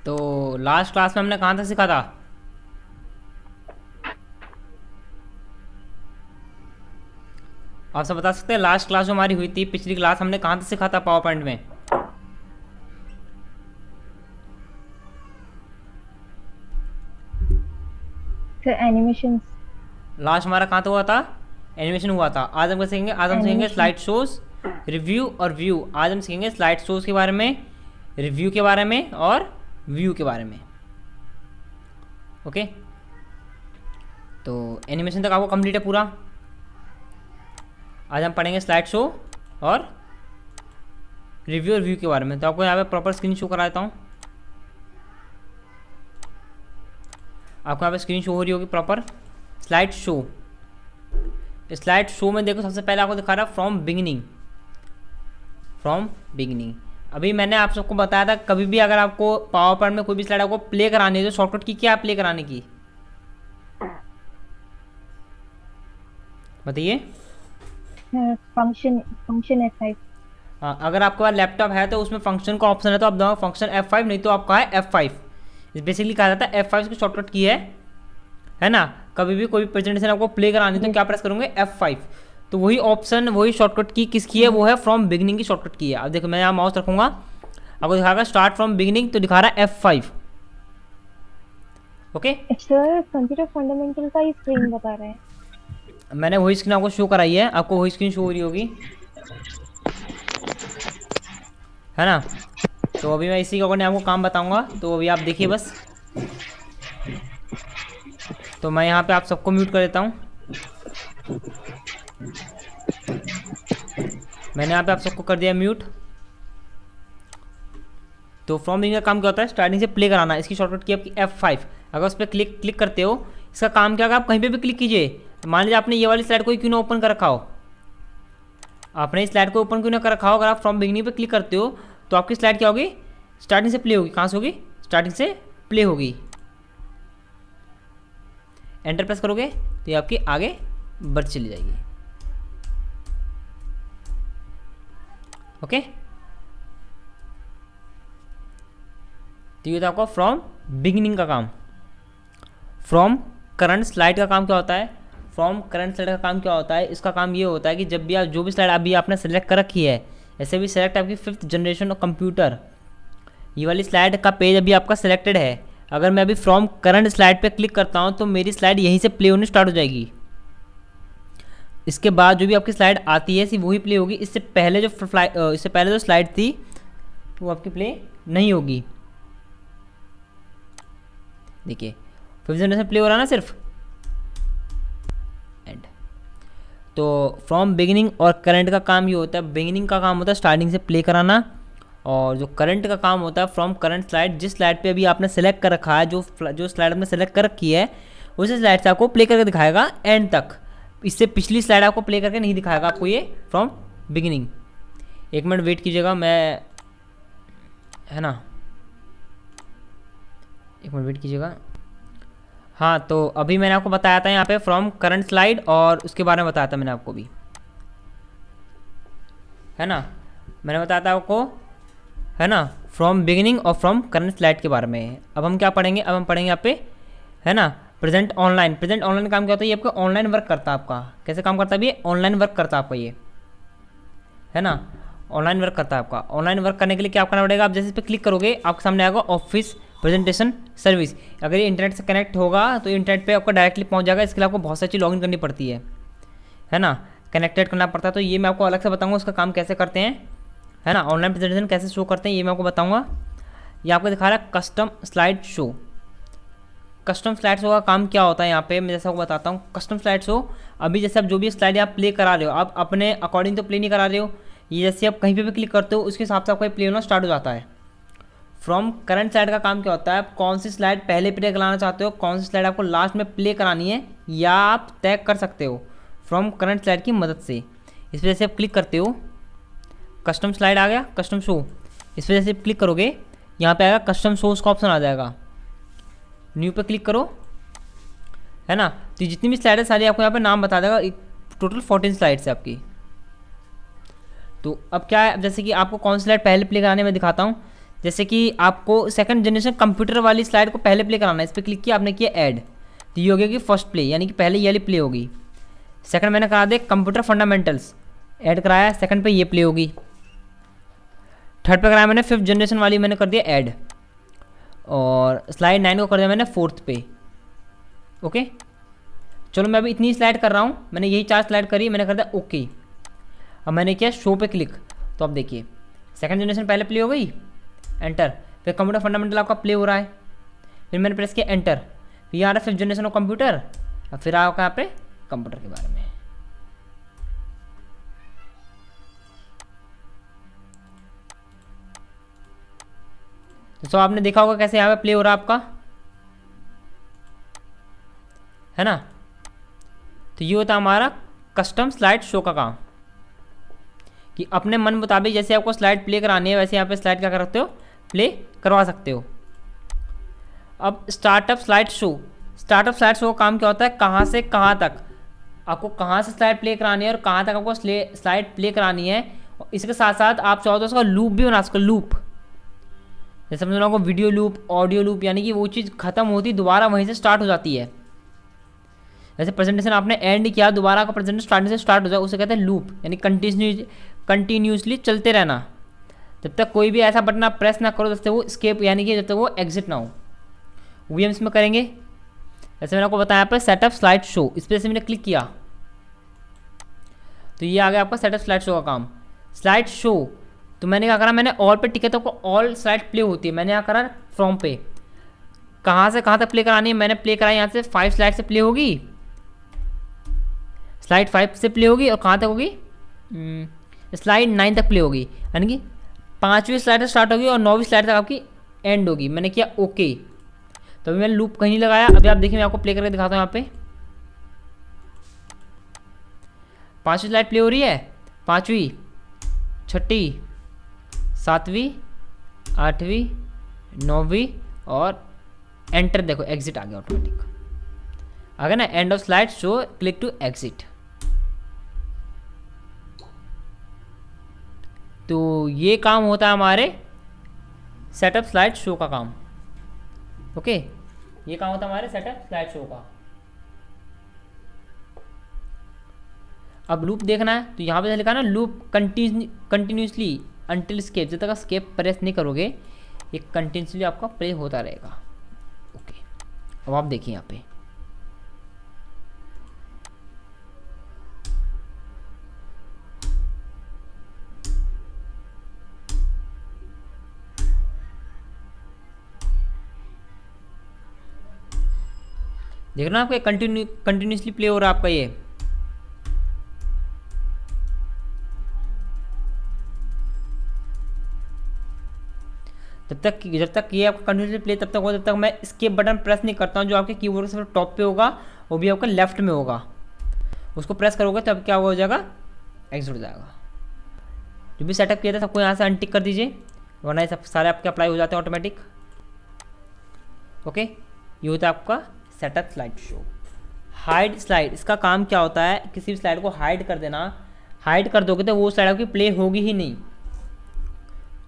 तो last class में हमने कहाँ तक सीखा था? आप सब बता सकते हैं लास्ट क्लास जो हमारी हुई थी, पिछली क्लास, हमने कहाँ तक सीखा था पावर पॉइंट में? Sir animation. लास्ट हमारा कहाँ तक हुआ था? एनिमेशन हुआ था। आज हम क्या सीखेंगे? आज हम सीखेंगे एनिमेशन। स्लाइड शोज, रिव्यू और व्यू। आज हम सीखेंगे स्लाइड शोज के बारे में, रिव्यू के बारे में और व्यू के बारे में। ओके, तो एनिमेशन तक आपको कंप्लीट है पूरा। आज हम पढ़ेंगे स्लाइड शो और रिव्यू और व्यू के बारे में। तो आपको यहाँ पे प्रॉपर स्क्रीन शो करा देता हूँ। आपको यहाँ पे स्क्रीन शो हो रही होगी proper. Slide show, slide show में देखो सबसे पहले आपको दिखा रहा है फ्रॉम बिगिनिंग। फ्रॉम बिगिनिंग, अभी मैंने आप सबको बताया था कभी भी अगर आपको पावर पॉइंट में कोई भी स्लाइड आपको प्ले करानी है तो शॉर्टकट की क्या प्ले कराने की, बताइए। Function function F5। हाँ, अगर आपके पास लैपटॉप है तो उसमें फंक्शन का ऑप्शन है तो आप दबाओ फंक्शन F5, नहीं तो आपका है F5। बेसिकली कहा जाता है F5 की शॉर्टकट की है ना। कभी भी कोई भी प्रेजेंटेशन आपको प्ले करानी है तो क्या प्रेस करोगे? F5। तो वही ऑप्शन, वही शॉर्टकट की किसकी है? वो है फ्रॉम बिगिनिंग की शॉर्टकट की है। अब देखो मैं यहाँ माउस रखूंगा, आपको दिखाएगा स्टार्ट फ्रॉम बिगिनिंग, तो दिखा रहा है F5। Okay, sir computer fundamental का ही स्क्रीन बता रहे हैं। मैंने वही स्क्रीन आपको शो कराई है, आपको वही स्क्रीन शो हो रही होगी, है ना। तो अभी मैं इसी के अकॉर्डिंग आपको काम बताऊंगा, तो अभी आप देखिए बस। तो मैं यहाँ पे आप सबको म्यूट कर देता हूँ। मैंने यहाँ पे आप सबको कर दिया म्यूट। तो फ्रॉम बिगिनिंग का काम क्या होता है? स्टार्टिंग से प्ले कराना। इसकी शॉर्टकट की आपकी F5। अगर उस पर क्लिक करते हो, इसका काम क्या होगा? आप कहीं पे भी क्लिक कीजिए। मान लीजिए आपने ये वाली स्लाइड को क्यों ना ओपन कर रखा हो, आपने इस स्लाइड को ओपन क्यों ना कर रखा हो, अगर आप फ्रॉम बिगिनिंग पे क्लिक करते हो तो आपकी स्लाइड क्या होगी? स्टार्टिंग से प्ले होगी। कहाँ से होगी? स्टार्टिंग से प्ले होगी। एंटर प्रेस करोगे तो ये आपकी आगे बढ़ चली जाएगी। ओके, तो ये था आपका फ्रॉम बिगिनिंग का काम। फ्रॉम करंट स्लाइड का काम क्या होता है? फ्रॉम करंट स्लाइड का काम क्या होता है? इसका काम ये होता है कि जब भी आप जो भी स्लाइड अभी आपने सेलेक्ट कर रखी है, ऐसे भी सेलेक्ट आपकी 5th जनरेशन कंप्यूटर, ये वाली स्लाइड का पेज अभी आपका सिलेक्टेड है। अगर मैं अभी फ्रॉम करंट स्लाइड पे क्लिक करता हूँ तो मेरी स्लाइड यहीं से प्ले होनी स्टार्ट हो जाएगी। इसके बाद जो भी आपकी स्लाइड आती है सिर्फ वही प्ले होगी। इससे पहले जो स्लाइड थी वो आपकी प्ले नहीं होगी। देखिए 5th जनरेशन प्ले हो रहा है ना सिर्फ। एंड तो फ्रॉम बिगिनिंग और करंट का काम ये होता है, बिगिनिंग का काम होता है स्टार्टिंग से प्ले कराना, और जो करंट का काम होता है फ्रॉम करंट स्लाइड, जिस स्लाइड पे अभी आपने सेलेक्ट कर रखा है, जो स्लाइड आपने सेलेक्ट कर रखी है उसी स्लाइड से आपको प्ले करके दिखाएगा एंड तक। इससे पिछली स्लाइड आपको प्ले करके नहीं दिखाएगा आपको ये फ्रॉम बिगिनिंग। एक मिनट वेट कीजिएगा, मैं, है ना, एक मिनट वेट कीजिएगा। हाँ, तो अभी मैंने आपको बताया था यहाँ पे फ्रॉम करंट स्लाइड, और उसके बारे में बताया था मैंने आपको भी, है ना। मैंने बताया था आपको, है ना, फ्रॉम बिगिनिंग और फ्रॉम करंट स्लाइड के बारे में। अब हम क्या पढ़ेंगे? अब हम पढ़ेंगे यहाँ पे, है ना, प्रेजेंट ऑनलाइन। प्रेजेंट ऑनलाइन काम क्या होता है? ये आपका ऑनलाइन वर्क करता है। आपका कैसे काम करता है? अभी ऑनलाइन वर्क करता है आपका ये, है ना, ऑनलाइन वर्क करता है आपका। ऑनलाइन वर्क करने के लिए क्या करना पड़ेगा? आप जैसे इस पर क्लिक करोगे आपके सामने आएगा ऑफिस प्रेजेंटेशन सर्विस। अगर ये इंटरनेट से कनेक्ट होगा तो इंटरनेट पे आपका डायरेक्टली पहुंच जाएगा। इसके लिए आपको बहुत सारी चीज़ लॉगिन करनी पड़ती है ना, कनेक्टेड करना पड़ता है। तो ये मैं आपको अलग से बताऊंगा उसका काम कैसे करते हैं, है ना, ऑनलाइन प्रेजेंटेशन कैसे शो करते हैं ये मैं आपको बताऊंगा। ये आपको दिखा रहा है custom slide show. Custom slide show का काम क्या होता है यहाँ पे मैं जैसा आपको बताता हूँ। कस्टम स्लाइड शो, अभी जैसे आप जो भी स्लाइड आप प्ले करा रहे हो, आप अपने अकॉर्डिंग तो प्ले नहीं करा रहे हो। ये जैसे आप कहीं पे भी क्लिक करते हो उसके हिसाब से आपका प्ले होना स्टार्ट हो जाता है। फ्रॉम करंट स्लाइड का काम क्या होता है? आप कौन सी स्लाइड पहले प्ले कराना चाहते हो, कौन सी स्लाइड आपको लास्ट में प्ले करानी है, या आप तय कर सकते हो फ्रॉम करंट स्लाइड की मदद से। इस वजह से आप क्लिक करते हो, कस्टम स्लाइड आ गया, कस्टम शो। इस वजह से आप क्लिक करोगे यहाँ पे आएगा कस्टम शोज का ऑप्शन आ जाएगा। न्यू पे क्लिक करो, है ना, तो जितनी भी स्लाइड है सारी आपको यहाँ पे नाम बता देगा। टोटल 14 स्लाइड्स है आपकी। तो अब क्या है, जैसे कि आपको कौन सी स्लाइड पहले प्ले कराने में दिखाता हूँ। जैसे कि आपको सेकंड जनरेशन कंप्यूटर वाली स्लाइड को पहले प्ले कराना है, इस पर क्लिक किया आपने, किया ऐड, तो ये हो गया कि फर्स्ट प्ले, यानी कि पहले ये वाली प्ले होगी। सेकंड मैंने करा दे कंप्यूटर फंडामेंटल्स, ऐड कराया, सेकंड पे ये प्ले होगी। थर्ड पे कराया मैंने फिफ्थ जनरेशन वाली, मैंने कर दिया ऐड, और स्लाइड 9 को कर दिया मैंने फोर्थ पे। ओके, चलो मैं अभी इतनी स्लाइड कर रहा हूँ, मैंने यही 4 स्लाइड करी, मैंने कर दिया ओके। अब मैंने किया शो पे क्लिक, तो अब देखिए सेकंड जनरेशन पहले प्ले हो गई, एंटर, फिर कंप्यूटर फंडामेंटल आपका प्ले हो रहा है, फिर मैंने प्रेस किया एंटर, फिर यहाँ आ रहा है फिफ्थ जनरेशन ऑफ कंप्यूटर, और फिर आपका यहाँ पे कंप्यूटर के बारे में। तो आपने देखा होगा कैसे यहाँ पे प्ले हो रहा है आपका, है ना। तो ये होता है हमारा कस्टम स्लाइड शो का काम, कि अपने मन मुताबिक जैसे आपको स्लाइड प्ले करानी है वैसे यहाँ पे स्लाइड क्या कर सकते हो, प्ले करवा सकते हो। अब startup slide show, startup slide show का काम क्या होता है, कहाँ से कहाँ तक आपको, कहाँ से स्लाइड प्ले करानी है और कहाँ तक आपको स्लाइड प्ले करानी है। इसके साथ साथ आप चाहो तो उसका लूप भी बना सकते हो, लूप, जैसे समझ लो वीडियो लूप, ऑडियो लूप, यानी कि वो चीज़ खत्म होती दोबारा वहीं से स्टार्ट हो जाती है। जैसे प्रेजेंटेशन आपने एंड किया, दोबारा का प्रेजेंटेशन स्टार्टिंग से स्टार्ट हो जाए, उसे कहते हैं लूप, यानी कंटिन्यूसली चलते रहना, जब तक कोई भी ऐसा बटन आप प्रेस ना करो जब तक वो स्केप, यानी कि जब तक वो एग्जिट ना हो। वीएम्स में करेंगे, जैसे मैंने आपको बताया पर सेटअप स्लाइड शो, इस पर से मैंने क्लिक किया तो ये आ गया आपका सेटअप स्लाइड शो का काम। स्लाइड शो तो मैंने क्या करा, मैंने ऑल पे टिके तो आपको ऑल स्लाइड प्ले होती है, मैंने यहाँ करा फ्रॉम पे, कहाँ से कहाँ तक प्ले करानी है, मैंने प्ले कराई यहाँ से 5 स्लाइड से प्ले होगी, स्लाइड 5 से प्ले होगी, और कहाँ तक होगी, स्लाइड 9 तक प्ले होगी, यानी कि 5वीं स्लाइड से स्टार्ट होगी और 9वीं स्लाइड तक आपकी एंड होगी। मैंने किया ओके, तो अभी मैंने लूप कहीं नहीं लगाया। अभी आप देखिए मैं आपको प्ले करके दिखाता हूँ। यहाँ पे 5वीं स्लाइड प्ले हो रही है, 5वीं, 6ठी, 7वीं, 8वीं, 9वीं, और एंटर, देखो एग्जिट आ गया ऑटोमेटिक, आ गया ना, end of slide show, click to exit. तो ये काम होता है हमारे सेटअप स्लाइड शो का काम। ओके, ये काम होता है हमारे सेटअप स्लाइड शो का। अब लूप देखना है तो यहाँ पे लिखा ना लूप कंटिन्यूसली अंटिल स्केप, जब तक आप स्केप प्रेस नहीं करोगे ये कंटिन्यूसली आपका प्ले होता रहेगा। ओके, अब आप देखिए यहाँ पे देख रहे हो आपका कंटिन्यूसली प्ले हो रहा है आपका ये। जब तक ये आपका कंटिन्यूसली प्ले तब तक हो, जब तक मैं स्केप बटन प्रेस नहीं करता हूँ, जो आपके कीबोर्ड से टॉप पे होगा वो भी आपका लेफ्ट में होगा, उसको प्रेस करोगे तब क्या हो जाएगा, एग्जिट हो जाएगा। जो भी सेटअप किया था सबको यहाँ से अनटिक कर दीजिए, वरना ये सब सारे आपके अप्लाई हो जाते हैं ऑटोमेटिक। ओके, ये होता है आपका setup slide show. Hide slide, इसका काम क्या होता है, किसी भी स्लाइड को हाइड कर देना। हाइड कर दोगे तो वो स्लाइड आपकी प्ले होगी ही नहीं,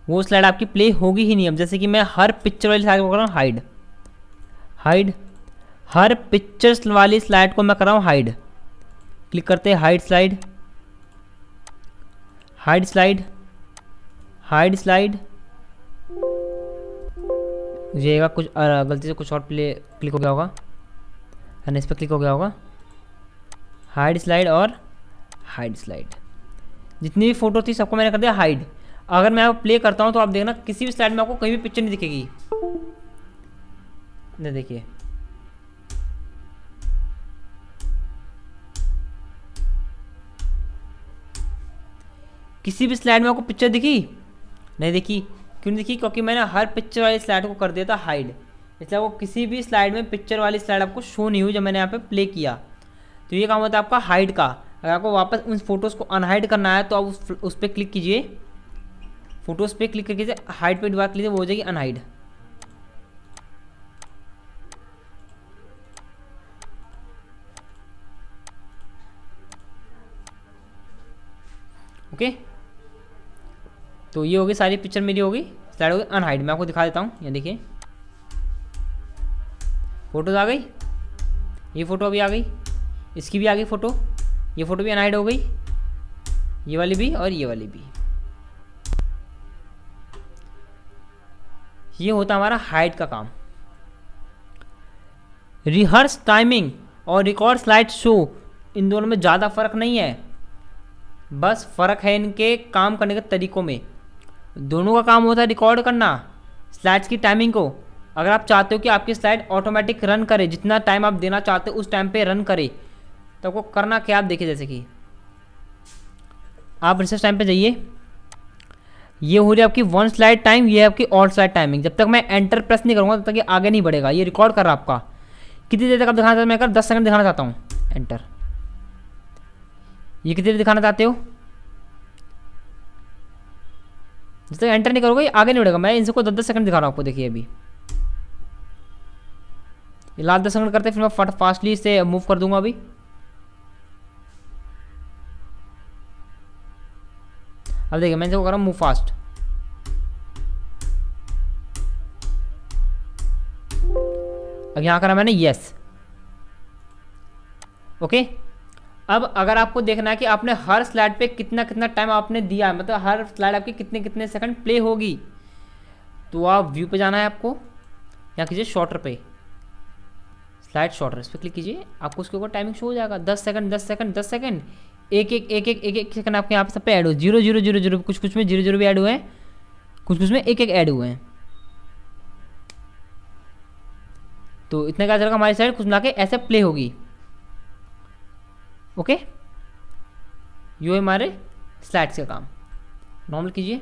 वो स्लाइड आपकी प्ले होगी ही नहीं। अब जैसे कि मैं हर पिक्चर वाली स्लाइड को कर रहा हूँ हाइड, हाइड, हर पिक्चर्स वाली स्लाइड को मैं कर रहा हूँ हाइड। क्लिक करते हैं hide slide, hide slide, hide slide, जाएगा कुछ गलती से कुछ और प्ले क्लिक हो गया होगा, है ना, इस पर क्लिक हो गया होगा। हाइड स्लाइड और हाइड स्लाइड, जितनी भी फोटो थी सबको मैंने कर दिया हाइड। अगर मैं आपको प्ले करता हूँ तो आप देखना किसी भी स्लाइड में आपको कहीं भी पिक्चर नहीं दिखेगी। नहीं, देखिए किसी भी स्लाइड में आपको पिक्चर दिखी नहीं, दिखी क्यों नहीं दिखी, क्योंकि मैंने हर पिक्चर वाली स्लाइड को कर दिया था हाइड, इसलिए वो किसी भी स्लाइड में पिक्चर वाली स्लाइड आपको शो नहीं हुई जब मैंने यहाँ पे प्ले किया। तो ये काम होता है आपका हाइड का। अगर आपको वापस उन फोटोज़ को अनहाइड करना है तो आप उस पर क्लिक कीजिए, फोटोज़ पे क्लिक करके हाइड पे बात लीजिए, वो हो जाएगी अनहाइड। ओके, तो ये होगी सारी पिक्चर मेरी होगी स्लाइड हो गई अनहाइड। मैं आपको दिखा देता हूँ, ये देखिए फ़ोटोज़ आ गई, ये फ़ोटो अभी आ गई, इसकी भी आ गई फ़ोटो, ये फ़ोटो भी अनहाइड हो गई, ये वाली भी और ये वाली भी। ये होता हमारा हाइड का काम। रिहर्स टाइमिंग और रिकॉर्ड स्लाइड शो, इन दोनों में ज़्यादा फ़र्क नहीं है, बस फ़र्क है इनके काम करने के तरीक़ों में। दोनों का काम होता है रिकॉर्ड करना स्लाइड्स की टाइमिंग को। अगर आप चाहते हो कि आपकी स्लाइड ऑटोमेटिक रन करे, जितना टाइम आप देना चाहते हो उस टाइम पे रन करे, तो आपको करना क्या, आप देखिए जैसे कि आप रिसर्च टाइम पे जाइए, ये हो रही है आपकी 1 स्लाइड टाइम, ये है आपकी ऑल स्लाइड टाइमिंग। जब तक मैं एंटर प्रेस नहीं करूँगा तब तक ये आगे नहीं बढ़ेगा। ये रिकॉर्ड कर रहा है आपका, कितनी देर तक आप दिखाना चाहते हो, मैं कर 10 सेकंड दिखाना चाहता हूँ, एंटर। ये कितनी देर दिखाना चाहते हो, जब तक एंटर नहीं करोगे ये आगे नहीं बढ़ेगा। मैं इनको 10-10 सेकंड दिखा रहा हूँ आपको, देखिए अभी ये लास्ट 10 सेकंड करते फिर मैं फास्टली इसे मूव कर दूंगा। अभी अब देखिए मैं इसको कर रहा हूँ मूव फास्ट, अब यहाँ करा मैंने यस, ओके। अब अगर आपको देखना है कि आपने हर स्लाइड पे कितना कितना टाइम आपने दिया है, मतलब हर स्लाइड आपकी कितने कितने सेकंड प्ले होगी, तो आप व्यू पे जाना है आपको, यहाँ कीजिए शॉर्टर पे, स्लाइड शॉर्टर, इस पर क्लिक कीजिए, आपको उसके ऊपर टाइमिंग शो हो जाएगा 10 सेकंड 10 सेकंड 10 सेकंड, एक सेकंड आपके यहाँ पे सब पे ऐड हो, 0 कुछ कुछ में 0 भी ऐड हुए हैं, कुछ कुछ में एक ऐड हुए हैं। तो इतने क्या चलेगा, हमारी साइड कुछ मिला के ऐसे प्ले होगी, ओके। ये हमारे स्लाइड्स का काम, नॉर्मल कीजिए।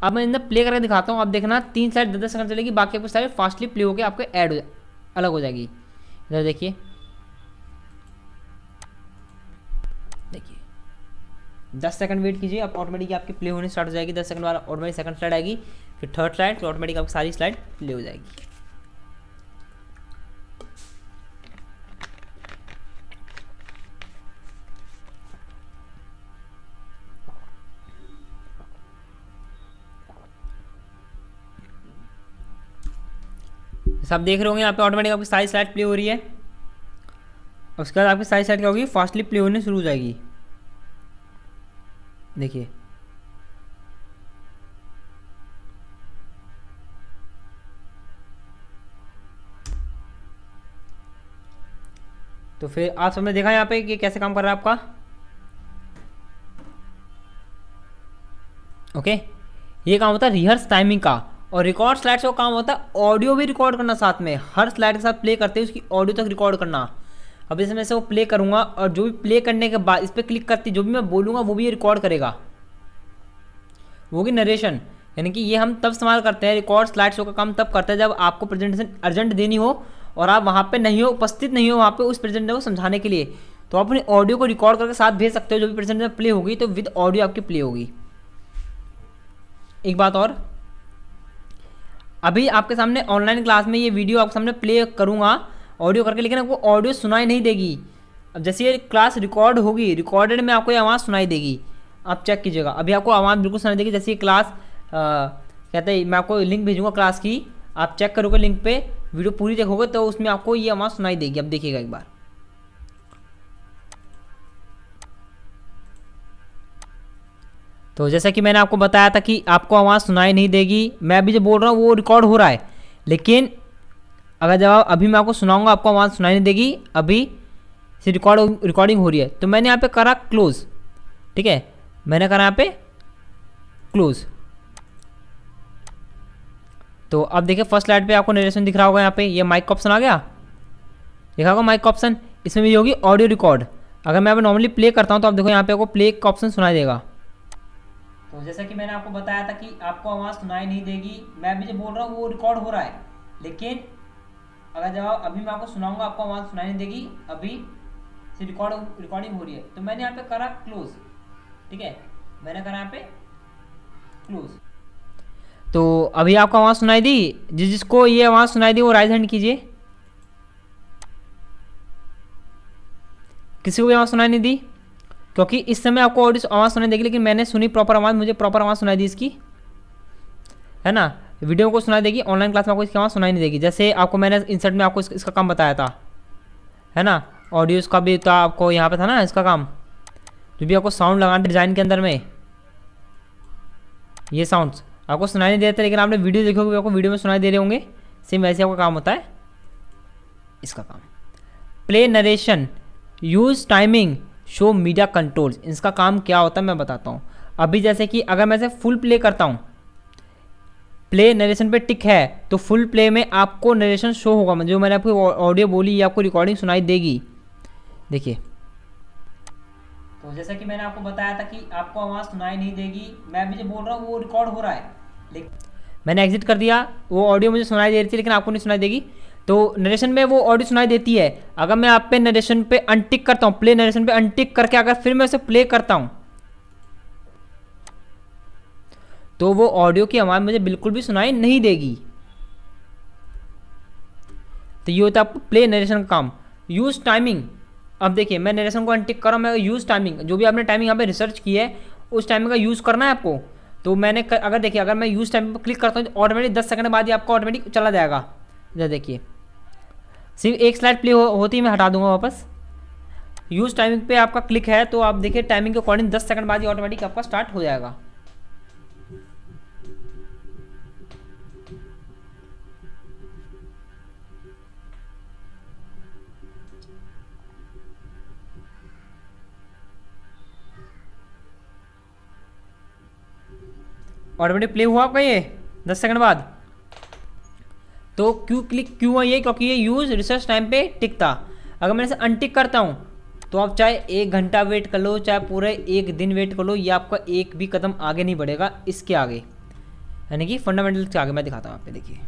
अब मैं इधर प्ले करके दिखाता हूँ, आप देखना 3 स्लाइड 10-10 सेकंड चलेगी, बाकी आपको स्लाइड फास्टली प्ले होकर आपको ऐड हो अलग हो जाएगी। इधर देखिए 10 सेकंड वेट कीजिए, आप ऑटोमेटिक आपकी प्ले होने स्टार्ट हो जाएगी। 10 सेकंड बाद ऑटोमेटिक सेकंड स्लाइड आएगी, फिर थर्ड स्लाइड, तो ऑटोमेटिक आपकी सारी स्लाइड प्ले हो जाएगी। सब देख रहे होंगे यहाँ पे ऑटोमेटिक आपकी सारी स्लाइड प्ले हो रही है। उसके बाद आपकी सारी स्लाइड क्या होगी, फास्टली प्ले होने शुरू हो जाएगी। देखिए तो फिर आप सबने देखा यहाँ पे कि कैसे काम कर रहा है आपका, ओके। ये काम होता है रिहर्स टाइमिंग का। और रिकॉर्ड स्लाइड्स का काम होता है ऑडियो भी रिकॉर्ड करना, साथ में हर स्लाइड के साथ प्ले करते हैं उसकी ऑडियो तक रिकॉर्ड करना। अब इसमें से वो प्ले करूँगा और जो भी प्ले करने के बाद इस पर क्लिक करती जो भी मैं बोलूँगा वो भी ये रिकॉर्ड करेगा, वो भी नरेशन। यानी कि ये हम तब इस्तेमाल करते हैं, रिकॉर्ड स्लाइड शो का काम तब करते हैं जब आपको प्रेजेंटेशन अर्जेंट देनी हो और आप वहाँ पे नहीं हो, उपस्थित नहीं हो वहाँ पे उस प्रेजेंटेशन को समझाने के लिए, तो आप अपनी ऑडियो को रिकॉर्ड करके साथ भेज सकते हो। जो भी प्रेजेंटेशन प्ले होगी तो विद ऑडियो आपकी प्ले होगी। एक बात और, अभी आपके सामने ऑनलाइन क्लास में ये वीडियो आपके सामने प्ले करूँगा ऑडियो करके, लेकिन आपको ऑडियो सुनाई नहीं देगी। अब जैसे ये क्लास रिकॉर्ड होगी, रिकॉर्डेड में आपको ये आवाज़ सुनाई देगी, आप चेक कीजिएगा। अभी आपको आवाज़ बिल्कुल सुनाई देगी। जैसे ये क्लास कहते हैं, मैं आपको लिंक भेजूँगा क्लास की, आप चेक करोगे लिंक पे, वीडियो पूरी देखोगे तो उसमें आपको ये आवाज़ सुनाई देगी। अब देखिएगा एक बार, तो जैसा कि मैंने आपको बताया था कि आपको आवाज़ सुनाई नहीं देगी, मैं अभी जो बोल रहा हूँ वो रिकॉर्ड हो रहा है, लेकिन अगर जब अभी मैं आपको सुनाऊंगा आपको आवाज़ सुनाई नहीं देगी। अभी से रिकॉर्डिंग हो रही है, तो मैंने यहाँ पे करा क्लोज, ठीक है, मैंने करा यहाँ पे क्लोज। तो अब देखिए फर्स्ट स्लाइड पे आपको नरेशन दिख रहा होगा, यहाँ पे ये माइक का ऑप्शन आ गया, देखा होगा माइक का ऑप्शन, इसमें भी होगी ऑडियो रिकॉर्ड। अगर मैं अब नॉर्मली प्ले करता हूँ तो आप देखो यहाँ पे आपको प्ले का ऑप्शन सुनाई देगा। तो जैसा कि मैंने आपको बताया था कि आपको आवाज़ सुनाई नहीं देगी, मैं अभी जो बोल रहा हूँ वो रिकॉर्ड हो रहा है, लेकिन अगर जब अभी मैं आपको सुनाऊंगा आपको आवाज़ सुनाई नहीं देगी। अभी से रिकॉर्डिंग हो रही है, तो मैंने यहाँ पे करा क्लोज, ठीक है, मैंने करा यहाँ पे क्लोज। तो अभी आपको आवाज़ सुनाई दी, जिसको ये आवाज़ सुनाई दी वो राइज हैंड कीजिए। किसी को भी आवाज़ सुनाई नहीं दी, क्योंकि इस समय आपको ऑडियो आवाज़ सुनाई देगी, लेकिन मैंने सुनी प्रॉपर आवाज़, मुझे प्रॉपर आवाज़ सुनाई दी इसकी। है ना, वीडियो को सुनाई देगी, ऑनलाइन क्लास में आपको इसके वहाँ सुनाई नहीं देगी। जैसे आपको मैंने इंसर्ट में आपको इसका काम बताया था, है ना, ऑडियोज का भी था आपको यहाँ पे था ना इसका काम, जो भी आपको साउंड लगाना डिज़ाइन के अंदर में, ये साउंड्स आपको सुनाई नहीं देते, लेकिन आपने वीडियो देखी होगी, आपको वीडियो में सुनाई दे रहे होंगे। सेम वैसे आपका काम होता है इसका काम। Play narration, use timing, show media controls, इसका काम क्या होता है मैं बताता हूँ। अभी जैसे कि अगर मैं इसे फुल प्ले करता हूँ, प्ले नरेशन पे टिक है तो फुल प्ले में आपको नरेशन शो होगा, मतलब जो मैंने आपको ऑडियो बोली ये आपको रिकॉर्डिंग सुनाई देगी। देखिए, तो जैसा कि मैंने आपको बताया था कि आपको आवाज़ सुनाई नहीं देगी, मैं अभी जो बोल रहा हूँ वो रिकॉर्ड हो रहा है, लेकिन मैंने एग्जिट कर दिया, वो ऑडियो मुझे सुनाई दे रही थी लेकिन आपको नहीं सुनाई देगी। तो नरेशन में वो ऑडियो सुनाई देती है। अगर मैं आप पे नरेशन पे अनटिक करता हूँ, प्ले नरेशन पे अनटिक करके अगर फिर मैं उसे प्ले करता हूँ, तो वो ऑडियो की आवाज़ मुझे बिल्कुल भी सुनाई नहीं देगी। तो ये होता है आपको प्ले नरेशन का काम। यूज़ टाइमिंग, अब देखिए मैं नरेशन को अनटिक कर रहा हूँ, मैं यूज़ टाइमिंग, जो भी आपने टाइमिंग यहाँ पे रिसर्च की है उस टाइमिंग का यूज़ करना है आपको। तो मैंने अगर देखिए, अगर मैं यूज़ टाइमिंग पर क्लिक करता हूँ तो ऑटोमेटिक 10 सेकंड बाद ही आपका ऑटोमेटिक चला जाएगा। इधर देखिए, सिर्फ एक स्लाइड प्ले होती है, मैं हटा दूंगा वापस। यूज़ टाइमिंग पे आपका क्लिक है तो आप देखिए टाइमिंग के अकॉर्डिंग 10 सेकंड बाद ही ऑटोमेटिक आपका स्टार्ट हो जाएगा। ऑटोमेटिक प्ले हुआ आपका ये 10 सेकंड बाद। तो क्यों है ये, क्योंकि ये यूज़ रिसर्च टाइम पे टिक था। अगर मैं इसे अनटिक करता हूँ तो आप चाहे 1 घंटा वेट कर लो, चाहे पूरे 1 दिन वेट कर लो, ये आपका एक भी कदम आगे नहीं बढ़ेगा इसके आगे, यानी कि फंडामेंटल के आगे। मैं दिखाता हूँ आप पे, देखिए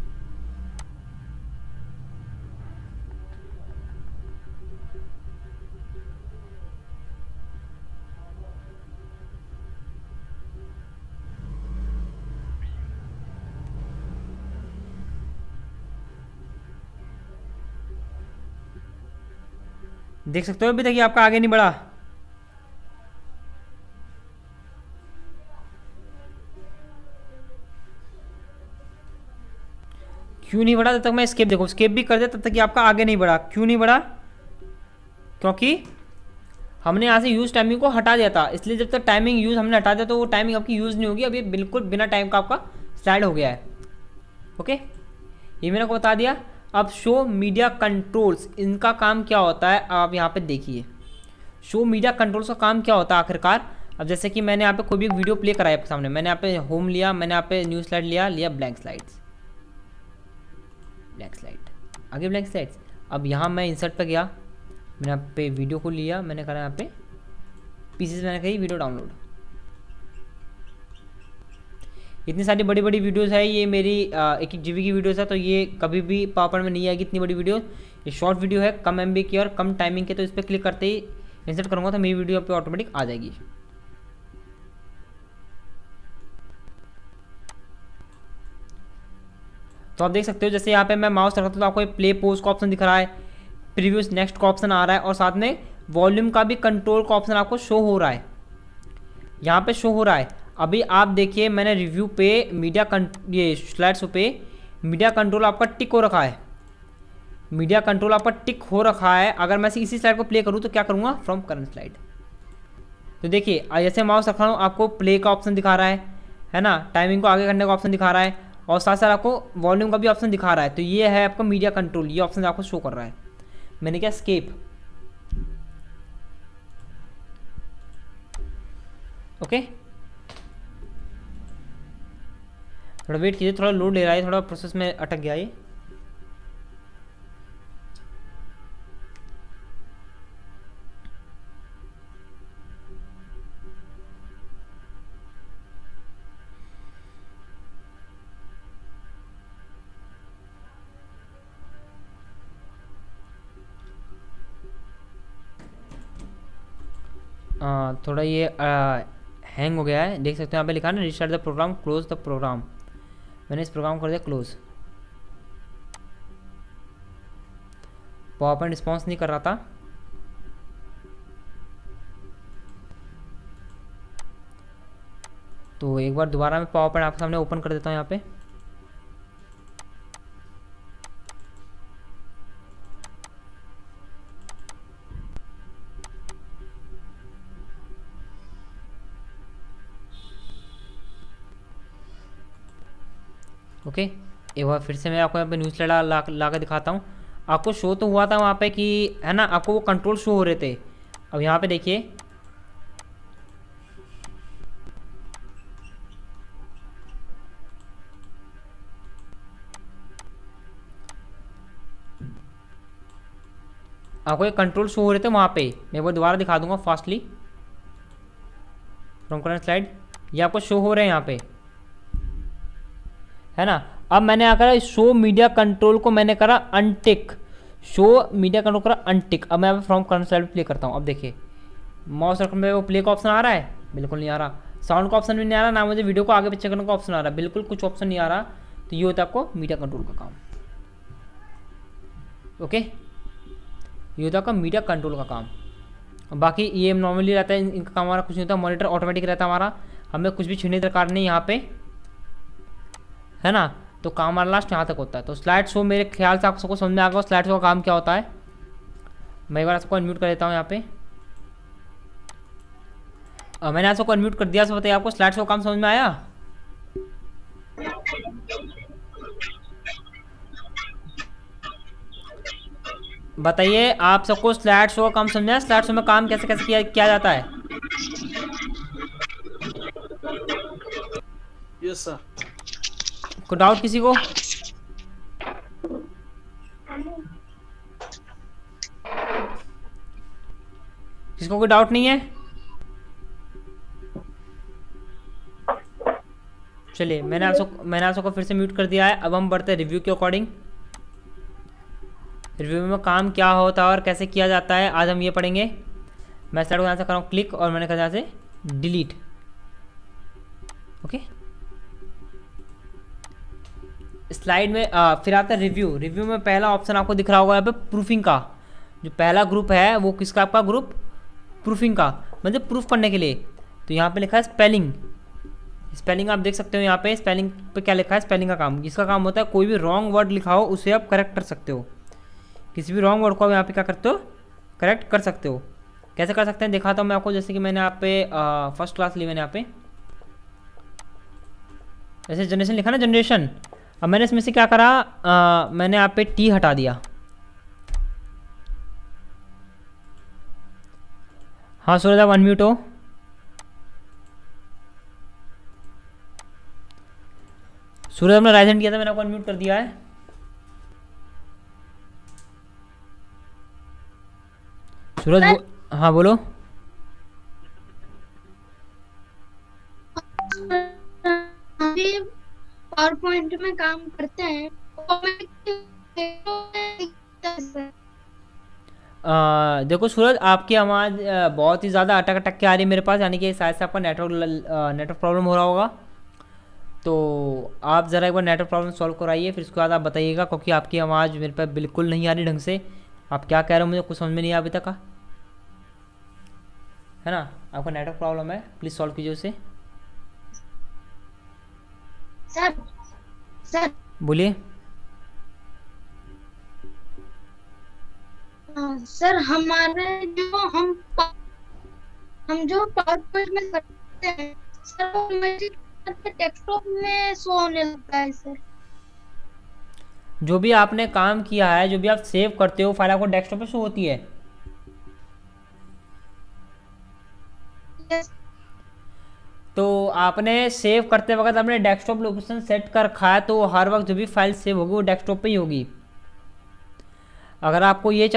देख सकते हो अभी तक ये आपका आगे नहीं बढ़ा। क्यों नहीं बढ़ा? तब तक मैं स्केप, देखो स्केप भी कर दे तब तक ये आपका आगे नहीं बढ़ा। क्यों नहीं बढ़ा? क्योंकि हमने यहाँ से यूज़ टाइमिंग को हटा दिया था, इसलिए जब तक टाइमिंग यूज़ हमने हटा दिया तो वो टाइमिंग आपकी यूज़ नहीं होगी। अब ये बिल्कुल बिना टाइम का आपका स्लाइड हो गया है। ओके, ये मैंने आपको बता दिया। अब शो मीडिया कंट्रोल्स, इनका काम क्या होता है आप यहाँ पे देखिए। शो मीडिया कंट्रोल्स का काम क्या होता है आखिरकार। अब जैसे कि मैंने यहाँ पे कोई भी एक वीडियो प्ले कराया आपके सामने, मैंने यहाँ पे होम लिया, मैंने यहाँ पे न्यू स्लाइड लिया ब्लैंक स्लाइड्स, ब्लैंक स्लाइड, आगे ब्लैंक स्लाइड्स। अब यहाँ मैं इंसर्ट पे गया, मैंने यहाँ पे वीडियो को लिया, मैंने करा यहाँ पे पीसीज, मैंने कही वीडियो डाउनलोड। इतनी सारी बड़ी बड़ी वीडियोस है, ये मेरी 1-1 GB की वीडियोस है, तो ये कभी भी पावर में नहीं आएगी इतनी बड़ी वीडियो। ये शॉर्ट वीडियो है, कम MB की और कम टाइमिंग के, तो इस पर क्लिक करते ही इंसर्ट करूँगा तो मेरी वीडियो पे ऑटोमेटिक आ जाएगी। तो आप देख सकते हो, जैसे यहाँ पे मैं माउस रखता हूँ तो आपको प्ले पोज का ऑप्शन दिख रहा है, प्रीवियस नेक्स्ट का ऑप्शन आ रहा है, और साथ में वॉल्यूम का भी कंट्रोल का ऑप्शन आपको शो हो रहा है, यहाँ पे शो हो रहा है। अभी आप देखिए मैंने रिव्यू पे ये स्लाइड्स पे मीडिया कंट्रोल आपका टिक हो रखा है, मीडिया कंट्रोल आपका टिक हो रखा है। अगर मैं इसी स्लाइड को प्ले करूँ तो क्या करूँगा, फ्रॉम करंट स्लाइड, तो देखिए जैसे माउस रखा हूँ आपको प्ले का ऑप्शन दिखा रहा है ना, टाइमिंग को आगे करने का ऑप्शन दिखा रहा है, और साथ साथ आपको वॉल्यूम का भी ऑप्शन दिखा रहा है। तो ये है आपका मीडिया कंट्रोल, ये ऑप्शन आपको शो कर रहा है। मैंने क्या स्केप, ओके, थोड़ा वेट कीजिए, थोड़ा लोड ले रहा है, थोड़ा प्रोसेस में अटक गया ये। थोड़ा ये हैंग हो गया है, देख सकते हैं यहाँ पे लिखा है ना, restart the program, close the program. मैंने इस प्रोग्राम को कर दिया क्लोज। पावर रिस्पॉन्स नहीं कर रहा था, तो एक बार दोबारा मैं पावर पॉइंट आपके सामने ओपन कर देता हूँ यहाँ पे। ओके, एक बार फिर से मैं आपको यहाँ पे न्यूज़ लेटर ला के दिखाता हूँ। आपको शो तो हुआ था वहाँ पे कि है ना, आपको वो कंट्रोल शो हो रहे थे। अब यहाँ पे देखिए, आपको ये कंट्रोल शो हो रहे थे वहाँ पे। मैं वो दोबारा दिखा दूंगा फास्टली फ्रॉम करंट स्लाइड। ये आपको शो हो रहे हैं यहाँ पे, है ना। अब मैंने आकर शो मीडिया कंट्रोल को मैंने करा अनटिक, शो मीडिया कंट्रोल करा अनटिक। अब मैं फ्रॉम करंट स्लाइड प्ले करता हूँ। अब देखिए माउस रखने में वो प्ले का ऑप्शन आ रहा है, बिल्कुल नहीं आ रहा। साउंड का ऑप्शन भी नहीं आ रहा, ना मुझे वीडियो को आगे पीछे करने का ऑप्शन आ रहा है, बिल्कुल कुछ ऑप्शन नहीं आ रहा। तो ये होता है आपको मीडिया कंट्रोल का काम। ओके, ये होता है आपका मीडिया कंट्रोल का काम। बाकी ये नॉर्मली रहता है, इनका काम हमारा कुछ नहीं होता। मॉनिटर ऑटोमेटिक रहता है हमारा, हमें कुछ भी छीनने दरकार नहीं यहाँ पे, है ना। तो काम हमारा लास्ट यहाँ तक होता है। तो स्लाइड शो मेरे ख्याल से आप सबको समझ में आ गया स्लाइड शो का काम क्या होता है। मैं एक बार आपको अनम्यूट कर देता हूँ यहाँ पे। मैंने आप सबको अनम्यूट कर दिया। सो बताइए आपको स्लाइड शो का काम समझ में आया? बताइए आप सबको स्लाइड शो का काम समझ में आया? स्लाइड शो में काम कैसे कैसे किया जाता है? Yes sir. कोई डाउट किसी को? किसको कोई डाउट नहीं है? चलिए मैंने आप सबको फिर से म्यूट कर दिया है। अब हम बढ़ते हैं रिव्यू के अकॉर्डिंग। रिव्यू में काम क्या होता है और कैसे किया जाता है, आज हम ये पढ़ेंगे। मैं स्लाइड को यहाँ से कर रहा हूँ क्लिक और मैंने कहा यहाँ से डिलीट। ओके, स्लाइड में फिर आता है रिव्यू। रिव्यू में पहला ऑप्शन आपको दिख रहा होगा यहाँ पे प्रूफिंग का। जो पहला ग्रुप है वो किसका? आपका ग्रुप प्रूफिंग का, मतलब प्रूफ करने के लिए। तो यहाँ पे लिखा है स्पेलिंग। स्पेलिंग आप देख सकते हो यहाँ पे। स्पेलिंग पे क्या लिखा है? स्पेलिंग का काम। जिसका काम होता है कोई भी रॉन्ग वर्ड लिखा हो उसे आप करेक्ट कर सकते हो। किसी भी रॉन्ग वर्ड को आप यहाँ पे क्या करते हो? करेक्ट कर सकते हो। कैसे कर सकते हैं दिखाता हूँ मैं आपको। जैसे कि मैंने यहाँ पे फर्स्ट क्लास ली, मैंने यहाँ पे जैसे जनरेशन लिखा ना, जनरेशन। अब मैंने इसमें से क्या करा, मैंने यहाँ पे टी हटा दिया। हाँ सूरज आप अनम्यूट हो। सूरज हमने राइज हैंड किया था, मैंने आपको अनम्यूट कर दिया है। सूरज हाँ बोलो। अभी पावर पॉइंट में काम करते हैं देखो सूरज आपकी आवाज़ बहुत ही ज़्यादा अटक अटक के आ रही है मेरे पास, यानी कि शायद से आपका नेटवर्क प्रॉब्लम हो रहा होगा। तो आप ज़रा एक बार नेटवर्क प्रॉब्लम सॉल्व कराइए, फिर उसके बाद आप बताइएगा, क्योंकि आपकी आवाज़ मेरे पास बिल्कुल नहीं आ रही ढंग से। आप क्या कह रहे हो मुझे कुछ समझ में नहीं आया अभी तक का, है ना। आपका नेटवर्क प्रॉब्लम है, प्लीज़ सॉल्व कीजिए उसे। सर बोलिए। सर हमारे हम जो पावर पॉइंट में करते हैं सर, वो मेरे डेस्कटॉप में शो होने लगता है सर। जो भी आपने काम किया है, जो भी आप सेव करते हो फाइल, आपको डेस्कटॉप पे शो होती है। यस। तो आपने सेव करते वक्त अपने डेस्कटॉप लोकेशन सेट कर रखा है, तो हर वक्त जो भी फाइल सेव होगी वो डेस्कटॉप पे ही होगी। अगर आप ये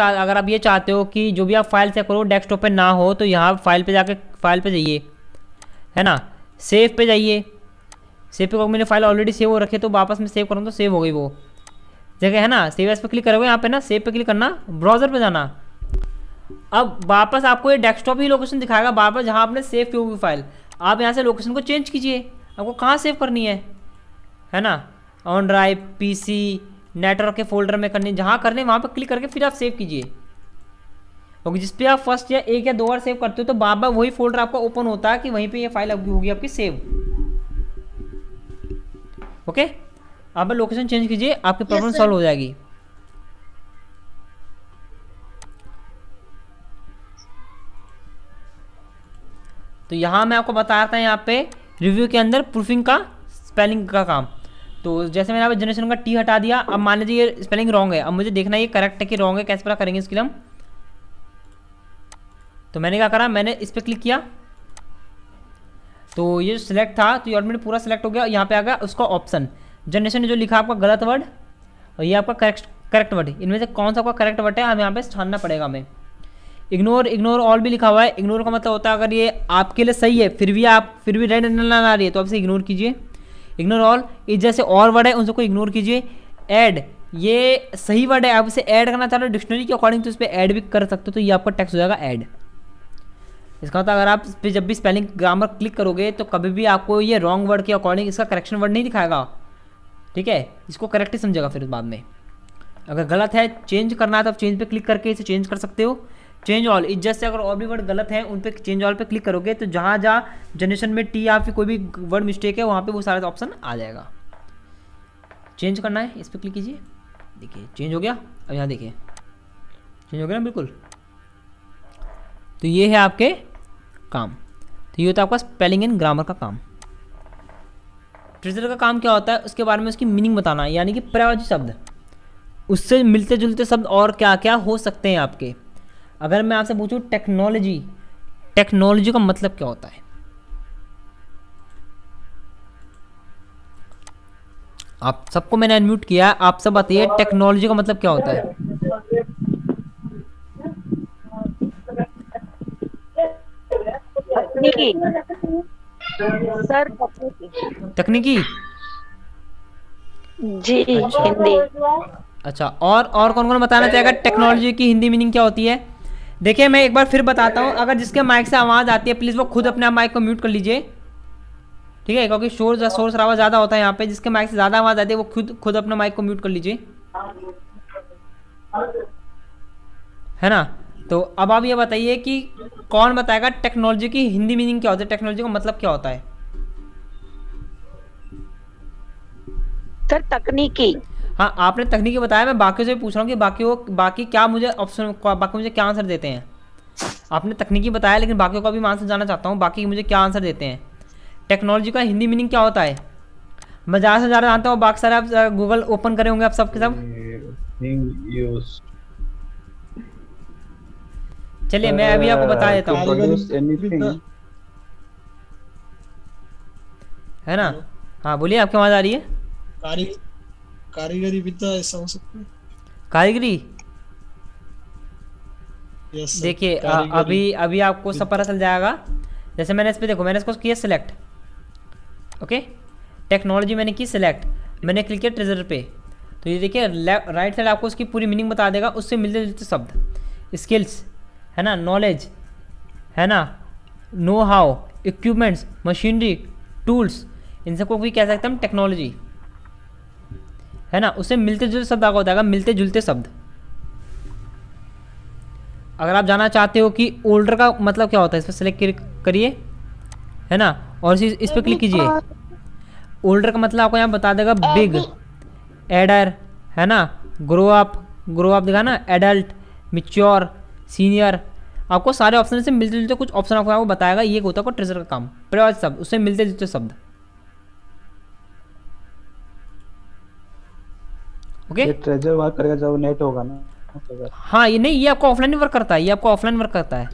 चाहते हो कि जो भी आप फाइल सेव करो डेस्कटॉप पे ना हो, तो यहाँ फाइल पे जाके फाइल पे जाइए, है ना, सेव पे जाइए। सेव पे मैंने फाइल ऑलरेडी सेव हो रखी है, तो वापस में सेव करूँ तो सेव हो गई वो जगह, है ना। सेव एज पे क्लिक करोगे यहाँ पे ना, सेव पे क्लिक करना, ब्राउज़र पे जाना। अब वापस आपको ये डेस्कटॉप ही लोकेशन दिखाएगा बार बार, जहाँ आपने सेव की होगी फाइल। आप यहाँ से लोकेशन को चेंज कीजिए, आपको कहाँ सेव करनी है ना। ऑन ड्राइव, पीसी, नेटवर्क के फोल्डर में करनी, जहाँ करने वहाँ पर क्लिक करके फिर आप सेव कीजिए। क्योंकि जिस पे आप फर्स्ट या एक या दो बार सेव करते हो, तो बार बार वही फोल्डर आपका ओपन होता है कि वहीं पे ये फाइल होगी आपकी सेव। ओके, आप लोकेशन चेंज कीजिए, आपकी प्रॉब्लम सॉल्व हो जाएगी। तो यहाँ मैं आपको बता रहा था यहाँ पे रिव्यू के अंदर प्रूफिंग का, स्पेलिंग का काम। तो जैसे मैंने यहाँ पे जनरेशन का टी हटा दिया, अब मान लीजिए ये स्पेलिंग रॉन्ग है, अब मुझे देखना है ये करेक्ट है कि रॉन्ग है, कैसे पता करेंगे इसके लिए हम। तो मैंने क्या करा, मैंने इस पर क्लिक किया, तो ये सिलेक्ट था, तो ये ऑटोमेटिक पूरा सिलेक्ट हो गया। यहाँ पे आ गया उसका ऑप्शन, जनरेशन ने जो लिखा आपका गलत वर्ड और ये आपका करेक्ट वर्ड, इनमें से कौन सा आपका करेक्ट वर्ड है हमें यहाँ पे छानना पड़ेगा हमें। इग्नोर ऑल भी लिखा हुआ है, इग्नोर का मतलब होता है अगर ये आपके लिए सही है फिर भी रेड ना आ रही है तो आप इसे इग्नोर कीजिए। इग्नोर ऑल, ये जैसे और वर्ड है उन सबको इग्नोर कीजिए। ऐड, ये सही वर्ड है, आप इसे ऐड करना चाह रहे हो डिक्शनरी के अकॉर्डिंग तो इस पर ऐड भी कर सकते हो, तो ये आपका टेक्स्ट हो जाएगा ऐड। इसका मतलब अगर आप इस पर जब भी स्पेलिंग ग्रामर क्लिक करोगे तो कभी भी आपको ये रॉन्ग वर्ड के अकॉर्डिंग इसका करेक्शन वर्ड नहीं दिखाएगा, ठीक है, इसको करेक्ट ही समझेगा फिर बाद में। अगर गलत है चेंज करना है तो आप चेंज पे क्लिक करके इसे चेंज कर सकते हो। चेंज ऑल, इज्जत से अगर और भी वर्ड गलत हैं उन पे चेंज ऑल पे क्लिक करोगे तो जहाँ जहाँ जनरेशन में टी या फिर कोई भी वर्ड मिस्टेक है वहाँ पे वो सारा ऑप्शन आ जाएगा। चेंज करना है इस पर क्लिक कीजिए, देखिए चेंज हो गया। अब यहाँ देखिए चेंज हो गया ना बिल्कुल। तो ये है आपके काम, तो ये होता है आपका स्पेलिंग एंड ग्रामर का काम। ट्रेजर का काम क्या होता है उसके बारे में उसकी मीनिंग बताना, यानी कि पर्यायवाची शब्द, उससे मिलते जुलते शब्द और क्या क्या हो सकते हैं आपके। अगर मैं आपसे पूछूं टेक्नोलॉजी, टेक्नोलॉजी का मतलब क्या होता है? आप सबको मैंने अनम्यूट किया, आप सब बताइए टेक्नोलॉजी का मतलब क्या होता है? तकनीकी सर, तकनीकी जी हिंदी। अच्छा, और कौन कौन बताना चाहेगा टेक्नोलॉजी की हिंदी मीनिंग क्या होती है? देखिए मैं एक बार फिर बताता हूँ, अगर जिसके माइक से आवाज़ आती है प्लीज़ वो खुद अपने आप माइक को म्यूट कर लीजिए, ठीक है, क्योंकि शोर शराबा ज़्यादा होता है यहाँ पे। जिसके माइक से ज़्यादा आवाज़ आती है वो खुद अपना माइक को म्यूट कर लीजिए, है ना। तो अब आप ये बताइए कि कौन बताएगा टेक्नोलॉजी की हिंदी मीनिंग क्या होती है, टेक्नोलॉजी का मतलब क्या होता है? सर तकनीकी। हाँ आपने तकनीकी बताया, मैं बाकी से भी पूछ रहा हूँ कि बाकी क्या मुझे ऑप्शन, बाकी मुझे क्या आंसर देते हैं। आपने तकनीकी बताया लेकिन बाकी का भी मैं आंसर जानना चाहता हूँ, बाकी मुझे क्या आंसर देते हैं। टेक्नोलॉजी का हिंदी मीनिंग क्या होता है? मैं ज़्यादा से ज़्यादा जानता हूँ, बाकी सारे आप गूगल ओपन करे होंगे आप सबके सब। चलिए मैं अभी आपको बता देता हूँ, है ना। हाँ बोलिए, आपकी आवाज़ आ रही है। कारीगरी विद्या ऐसा हो सकता है। कारीगरी, यस सर, देखिए अभी आपको सब पता चल जाएगा। जैसे मैंने इस पर देखो, मैंने इसको किया सिलेक्ट, ओके, टेक्नोलॉजी मैंने की सिलेक्ट, मैंने क्लिक किया ट्रेजर पे, तो ये देखिए राइट साइड आपको उसकी पूरी मीनिंग बता देगा, उससे मिलते जुलते शब्द, स्किल्स, है ना, नॉलेज, है ना, know how, equipments, machinery, tools, इन सबको भी कह सकते हैं हम टेक्नोलॉजी, है ना। उससे मिलते जुलते शब्द आपको बताएगा, मिलते जुलते शब्द। अगर आप जानना चाहते हो कि ओल्डर का मतलब क्या होता है, इस पर सेलेक्ट करिए, है ना, और इस पर क्लिक कीजिए। ओल्डर का मतलब आपको यहाँ बता देगा बिग, एडर, है ना, ग्रो अप दिखा ना, एडल्ट, मिच्योर, सीनियर, आपको सारे ऑप्शन से मिलते जुलते कुछ ऑप्शन आपको बताएगा। ये होता है ट्रेजर का काम, पर्यायवाची शब्द, उससे मिलते जुलते शब्द, ओके। ट्रेजर वर्क करेगा जब नेट होगा ना। हाँ ये नहीं, ये आपको ऑफलाइन वर्क करता है, ये आपको ऑफलाइन वर्क करता है।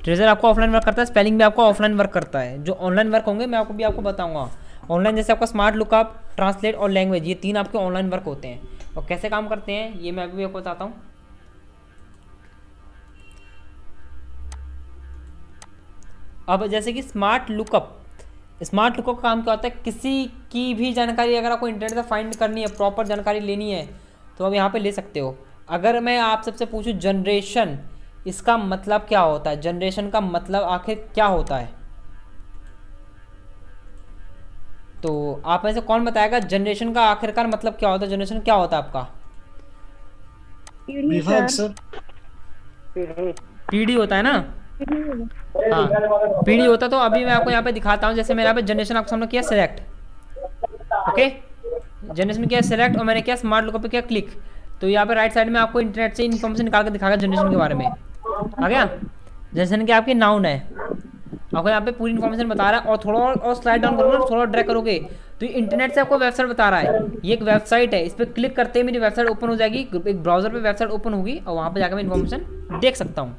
ट्रेजर आपको ऑफलाइन वर्क करता है, स्पेलिंग भी आपको ऑफलाइन वर्क करता है। जो ऑनलाइन वर्क होंगे मैं आपको बताऊंगा। ऑनलाइन जैसे आपका स्मार्ट लुकअप, ट्रांसलेट और लैंग्वेज, ये तीन आपके ऑनलाइन वर्क होते हैं। और कैसे काम करते हैं ये मैं अभी आपको बताता हूँ। अब जैसे कि स्मार्ट लुकअप का काम क्या होता है, किसी की भी जानकारी अगर आपको इंटरनेट से फाइंड करनी है, प्रॉपर जानकारी लेनी है तो आप यहाँ पे ले सकते हो। अगर मैं आप सबसे पूछूं जनरेशन, इसका मतलब क्या होता है, जनरेशन का मतलब आखिर क्या होता है, तो आप में से कौन बताएगा जनरेशन का आखिरकार मतलब क्या होता है? जनरेशन क्या होता है आपका? पीढ़ी विभाग सर, सर, पीढ़ी होता है ना। हाँ पीढ़ी होता है। तो अभी मैं आपको यहाँ पे दिखाता हूँ। जैसे मैंने यहाँ पे जनरेशन आपको सामने किया सिलेक्ट, ओके, जनरेशन किया सिलेक्ट और मैंने किया स्मार्ट लुकअप पे किया क्लिक, तो यहाँ पे राइट साइड में आपको इंटरनेट से इन्फॉर्मेशन निकाल के दिखाएगा जनरेशन के बारे में। आ गया, जनरेशन की आपकी नाउन है, आपको यहाँ पे पूरी इन्फॉर्मेशन बता रहा है। और थोड़ा और स्लाइड डाउन करोगे, थोड़ा ड्रैग करोगे तो ये इंटरनेट से आपको वेबसाइट बता रहा है, ये एक वेबसाइट है, इस पर क्लिक करते ही मेरी वेबसाइट ओपन हो जाएगी, एक ब्राउजर पे वेबसाइट ओपन होगी और वहाँ पे जाकर मैं इन्फॉर्मेशन देख सकता हूँ।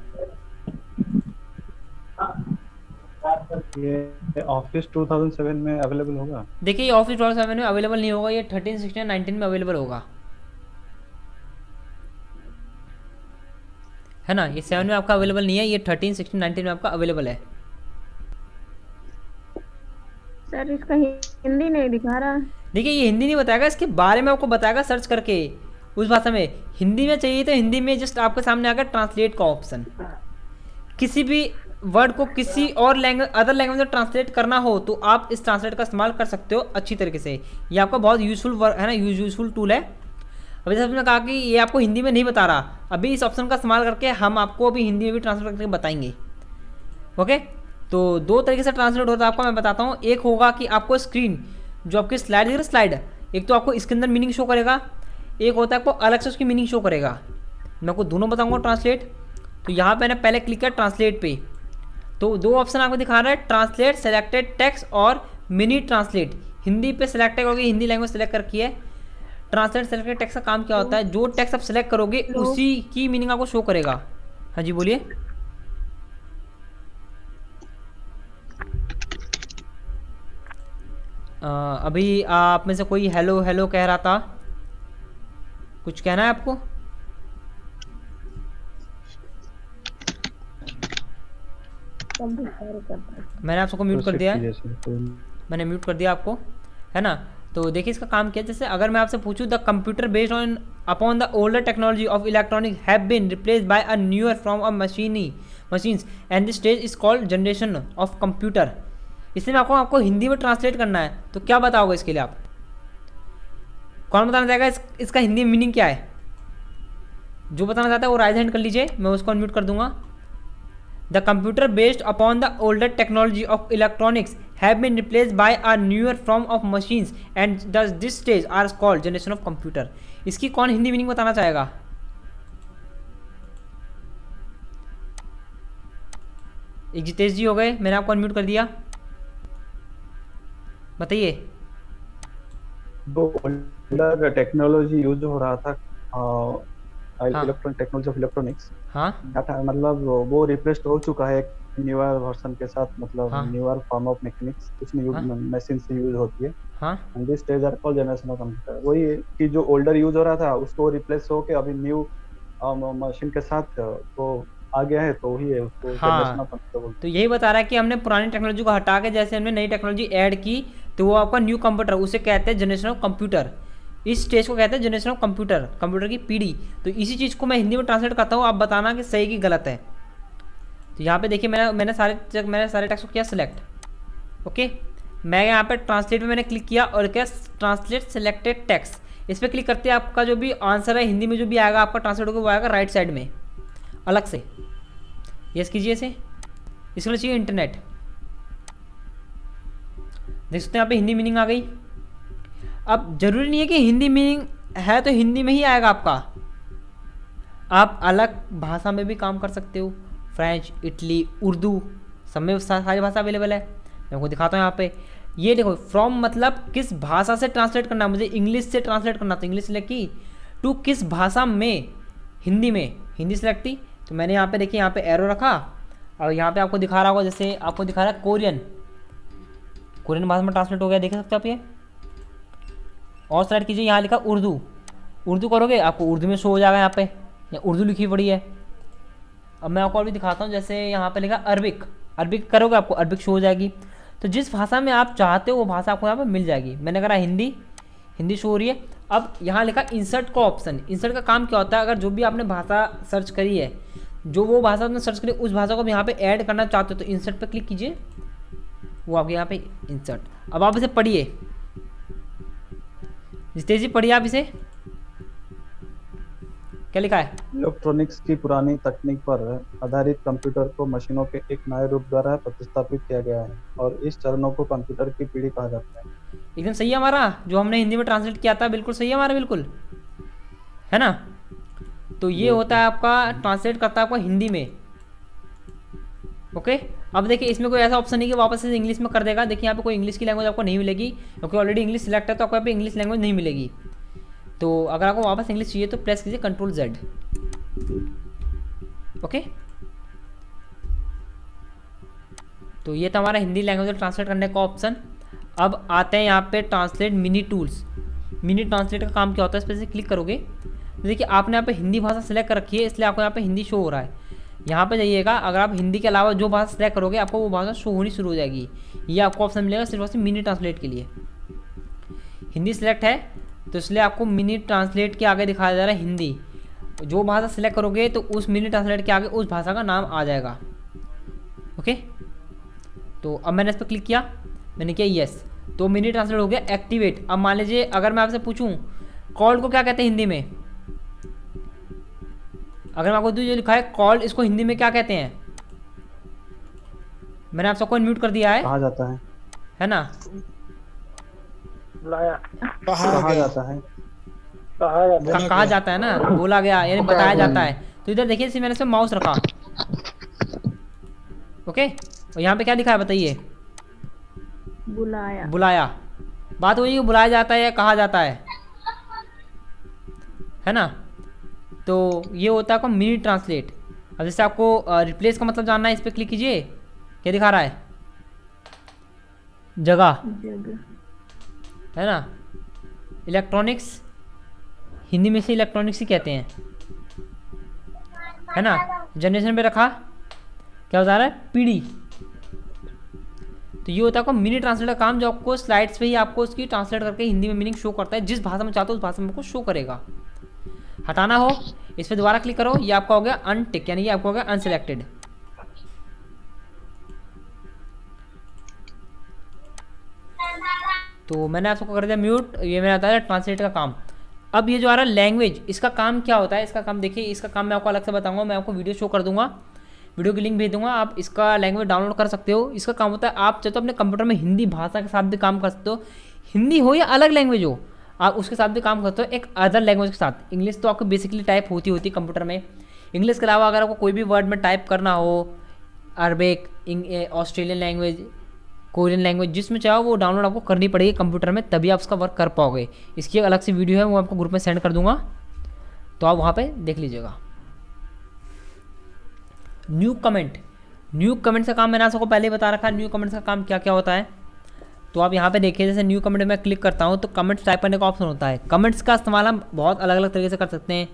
ये ऑफिस 2007 में अवेलेबल होगा? देखिए ये ऑफिस 2007 में अवेलेबल नहीं होगा, ये 13, 16, 19 में अवेलेबल होगा, है ना। ये 7 में आपका अवेलेबल नहीं है, ये 13, 16, 19 में आपका अवेलेबल है। सर इसका हिंदी नहीं दिखा रहा। देखिए ये हिंदी नहीं बताएगा, इसके बारे में आपको बताएगा सर्च करके उस भाषा में। हिंदी में चाहिए तो हिंदी में जस्ट आपके सामने आएगा ट्रांसलेट का ऑप्शन। किसी भी वर्ड को किसी और लैंग्वेज, अदर लैंग्वेज में ट्रांसलेट करना हो तो आप इस ट्रांसलेट का इस्तेमाल कर सकते हो अच्छी तरीके से। ये आपका बहुत यूजफुल है ना, यूजफुल टूल है। अभी जैसे हमने कहा कि ये आपको हिंदी में नहीं बता रहा, अभी इस ऑप्शन का इस्तेमाल करके हम आपको अभी हिंदी में भी ट्रांसलेट करके बताएंगे। ओके, तो 2 तरीके से ट्रांसलेट होता है आपका, मैं बताता हूँ। एक होगा कि आपको स्क्रीन जो आपकी स्लाइड, एक तो आपको इसके अंदर मीनिंग शो करेगा, एक होता है आपको अलग से उसकी मीनिंग शो करेगा। मैं आपको दोनों बताऊंगा ट्रांसलेट। तो यहाँ पे मैंने पहले क्लिक किया ट्रांसलेट पे, तो 2 ऑप्शन आपको दिखा रहा है, ट्रांसलेट सेलेक्टेड टेक्स्ट और मिनी ट्रांसलेट। हिंदी पे सेलेक्ट करोगे, हिंदी लैंग्वेज सेलेक्ट करके है। ट्रांसलेट सेलेक्टेड टेक्स्ट का काम क्या होता है, जो टेक्स्ट आप सेलेक्ट करोगे उसी की मीनिंग आपको शो करेगा। हाँ जी बोलिए। अभी आप में से कोई हेलो हेलो कह रहा था, कुछ कहना है आपको? मैंने आप सबको म्यूट कर दिया है, मैंने म्यूट कर दिया आपको, है ना। तो देखिए इसका काम क्या है, जैसे अगर मैं आपसे पूछूं the computer based on upon the older technology of electronic have been replaced by a newer from a machines and this stage is called generation of computer. इसलिए मैं आपको हिंदी में ट्रांसलेट करना है, तो क्या बताओगे इसके लिए आप? कौन बताना चाहेगा इसका हिंदी में मीनिंग क्या है? जो बताना चाहता है वो राइज हैंड कर लीजिए, मैं उसको अनम्यूट कर दूंगा। The computer based upon the older technology of electronics have been replaced by a newer form of machines and this stage are called generation of computer. इसकी कौन हिंदी मीनिंग बताना चाहेगा? एक जितेश जी हो गए, मैंने आपको अनम्यूट कर दिया, बताइए। वो ओल्डर टेक्नोलॉजी यूज हो रहा था, इलेक्ट्रॉनिक टेक्नोलॉजी ऑफ इलेक्ट्रॉनिक्स, हाँ मतलब वो रिप्लेस्ड हो चुका है एक न्यूअर वर्जन के साथ, मतलब हाँ। न्यूअर फॉर्म ऑफ मैकेनिक्स उसमें यूज, मशीन से यूज होती है। हाँ and this stage are called generation of computer. वही कि जो ओल्डर यूज हो रहा था उसको रिप्लेस होके अभी न्यू मशीन के साथ वो आ गया है, तो वही है उसको जनरेशन ऑफ कंप्यूटर बोलते तो यही बता रहा है कि हमने पुरानी टेक्नोलॉजी को हटा के जैसे हमने नई टेक्नोलॉजी ऐड की, तो वो आपका न्यू कंप्यूटर, उसे कहते हैं जनरेशन ऑफ कंप्यूटर। इस स्टेज को कहते हैं जनरेशन ऑफ कंप्यूटर, कंप्यूटर की पीढ़ी। तो इसी चीज़ को मैं हिंदी में ट्रांसलेट करता हूँ, आप बताना कि सही की गलत है। तो यहाँ पे देखिए मैंने सारे टेक्स्ट को किया सिलेक्ट। ओके, मैं यहाँ पे ट्रांसलेट में मैंने क्लिक किया और क्या ट्रांसलेट सेलेक्टेड टेक्स्ट, इस पर क्लिक करते हैं आपका जो भी आंसर है हिंदी में जो भी आएगा आपका ट्रांसलेट होकर वो आएगा राइट साइड में अलग से। यस कीजिए इसे, इसके लिए चाहिए इंटरनेट। देख सकते हैं यहाँ पे हिंदी मीनिंग आ गई। अब जरूरी नहीं है कि हिंदी मीनिंग है तो हिंदी में ही आएगा आपका, आप अलग भाषा में भी काम कर सकते हो, फ्रेंच, इटली, उर्दू, सब में सारी भाषा अवेलेबल है। मैं आपको दिखाता हूँ यहाँ पे, ये देखो फ्रॉम मतलब किस भाषा से ट्रांसलेट करना है, मुझे इंग्लिश से ट्रांसलेट करना, तो इंग्लिश सेलेक्ट की। टू किस भाषा में, हिंदी में, हिंदी सेलेक्ट की। तो मैंने यहाँ पे देखिए यहाँ पे एरो रखा और यहाँ पे आपको दिखा रहा होगा, जैसे आपको दिखा रहा है कोरियन भाषा में ट्रांसलेट हो गया, देख सकते हो आप ये। और सेलेक्ट कीजिए, यहाँ लिखा उर्दू करोगे आपको उर्दू में शो हो जाएगा, यहाँ पे या उर्दू लिखी पड़ी है। अब मैं आपको और भी दिखाता हूँ, जैसे यहाँ पे लिखा अरबिक करोगे आपको अरबिक शो हो जाएगी। तो जिस भाषा में आप चाहते हो वो भाषा आपको यहाँ पे मिल जाएगी। मैंने करा हिंदी शो हो रही है। अब यहाँ लिखा इंसर्ट का ऑप्शन, इंसर्ट का काम क्या होता है, अगर जो भी आपने भाषा सर्च करी है, जो वो भाषा आपने सर्च करी उस भाषा को भी यहाँ पे ऐड करना चाहते हो तो इंसर्ट पे क्लिक कीजिए, वो आपके यहाँ पे इंसर्ट। अब आप इसे पढ़िए, जितेश जी पढ़िए आप इसे, क्या लिखा है? इलेक्ट्रॉनिक्स की पुरानी तकनीक पर आधारित कंप्यूटर को मशीनों के एक नए रूप द्वारा प्रतिस्थापित किया गया है और इस चरणों को कंप्यूटर की पीढ़ी कहा जाता है। एकदम सही है हमारा, जो हमने हिंदी में ट्रांसलेट किया था बिल्कुल सही है हमारा, बिल्कुल है ना। तो ये होता है आपका ट्रांसलेट करता है आपका हिंदी में, ओके। अब देखिए इसमें कोई ऐसा ऑप्शन नहीं कि वापस से इंग्लिश में कर देगा। देखिए यहाँ पे कोई इंग्लिश की लैंग्वेज आपको नहीं मिलेगी, क्योंकि ऑलरेडी इंग्लिश सिलेक्ट है, तो आपको यहाँ पे इंग्लिश लैंग्वेज नहीं मिलेगी। तो अगर आपको वापस इंग्लिश चाहिए तो प्रेस कीजिए Ctrl+Z। ओके, तो ये था हमारा हिंदी लैंग्वेज ट्रांसलेट करने का ऑप्शन। अब आते हैं यहाँ पे translate mini tools. Mini translate का काम क्या होता है, इस पर से क्लिक करोगे तो देखिए आपने यहाँ पे हिंदी भाषा सेलेक्ट कर रखी है, इसलिए आपको यहाँ पे हिंदी शो हो रहा है। यहाँ पे जाइएगा, अगर आप हिंदी के अलावा जो भाषा सेलेक्ट करोगे आपको वो भाषा शो होनी शुरू हो जाएगी। ये आपको ऑप्शन मिलेगा सिर्फ और सिर्फ मिनी ट्रांसलेट के लिए। हिंदी सेलेक्ट है तो इसलिए आपको मिनी ट्रांसलेट के आगे दिखाया जा रहा है हिंदी। जो भाषा सेलेक्ट करोगे तो उस मिनी ट्रांसलेट के आगे उस भाषा का नाम आ जाएगा। ओके, तो अब मैंने इस पर क्लिक किया, मैंने किया यस, तो मिनी ट्रांसलेट हो गया एक्टिवेट। अब मान लीजिए अगर मैं आपसे पूछूं कॉल को क्या कहते हैं हिंदी में, अगर मैं आपको जो लिखा है कॉल, इसको हिंदी में क्या कहते हैं? मैंने आप सबको अनम्यूट कर दिया है, कहा जाता है ना? कहा जाता है, कहा जाता है ना, बोला गया यानी बताया जाता है। तो इधर देखिए मैंने इसमें माउस रखा। ओके, और यहाँ पे क्या लिखा है बताइए? बुलाया। बुलाया। बात वही है, बुलाया जाता है या कहा जाता है ना? तो ये होता है आपका मिनी ट्रांसलेट। अब जैसे आपको रिप्लेस का मतलब जानना है, इस पर क्लिक कीजिए। क्या दिखा रहा है? जगह, है ना? इलेक्ट्रॉनिक्स, हिंदी में से इलेक्ट्रॉनिक्स ही कहते हैं, है ना? जनरेशन पे रखा, क्या बता रहा है? पीढ़ी। तो ये होता है आपका मिनी ट्रांसलेट का काम, जो आपको स्लाइड्स पे ही आपको उसकी ट्रांसलेट करके हिंदी में मीनिंग शो करता है। जिस भाषा में चाहते हो उस भाषा में आपको शो करेगा। हटाना हो इस पर दोबारा क्लिक करो, ये आपका हो गया अनटिक, यानी ये आपको हो गया अनसिलेक्टेड। तो मैंने आपको कर दिया म्यूट। ये मैंने बताया ट्रांसलेट का काम। अब ये जो आ रहा है लैंग्वेज, इसका काम क्या होता है? इसका काम देखिए, इसका काम मैं आपको अलग से बताऊंगा, मैं आपको वीडियो शो कर दूंगा, वीडियो की लिंक भेज दूंगा, आप इसका लैंग्वेज डाउनलोड कर सकते हो। इसका काम होता है, आप चाहे तो अपने कंप्यूटर में हिंदी भाषा के साथ भी काम कर सकते हो, हिंदी हो या अलग लैंग्वेज हो, आप उसके साथ भी काम करते हो एक अदर लैंग्वेज के साथ। इंग्लिश तो आपको बेसिकली टाइप होती कंप्यूटर में। इंग्लिश के अलावा अगर आपको कोई भी वर्ड में टाइप करना हो, Arabic, Australian language, Korean language, जिसमें चाहो वो डाउनलोड आपको करनी पड़ेगी कंप्यूटर में, तभी आप उसका वर्क कर पाओगे। इसकी एक अलग से वीडियो है, वो आपको ग्रुप में सेंड कर दूंगा, तो आप वहाँ पे देख लीजिएगा। न्यू कमेंट, न्यू कमेंट्स का काम मैंने आपको पहले ही बता रखा है। न्यू कमेंट्स का काम क्या क्या होता है, तो आप यहाँ पे देखिए, जैसे न्यू कमेंट में क्लिक करता हूँ तो कमेंट्स टाइप करने का ऑप्शन होता है। कमेंट्स का इस्तेमाल हम बहुत अलग अलग तरीके से कर सकते हैं।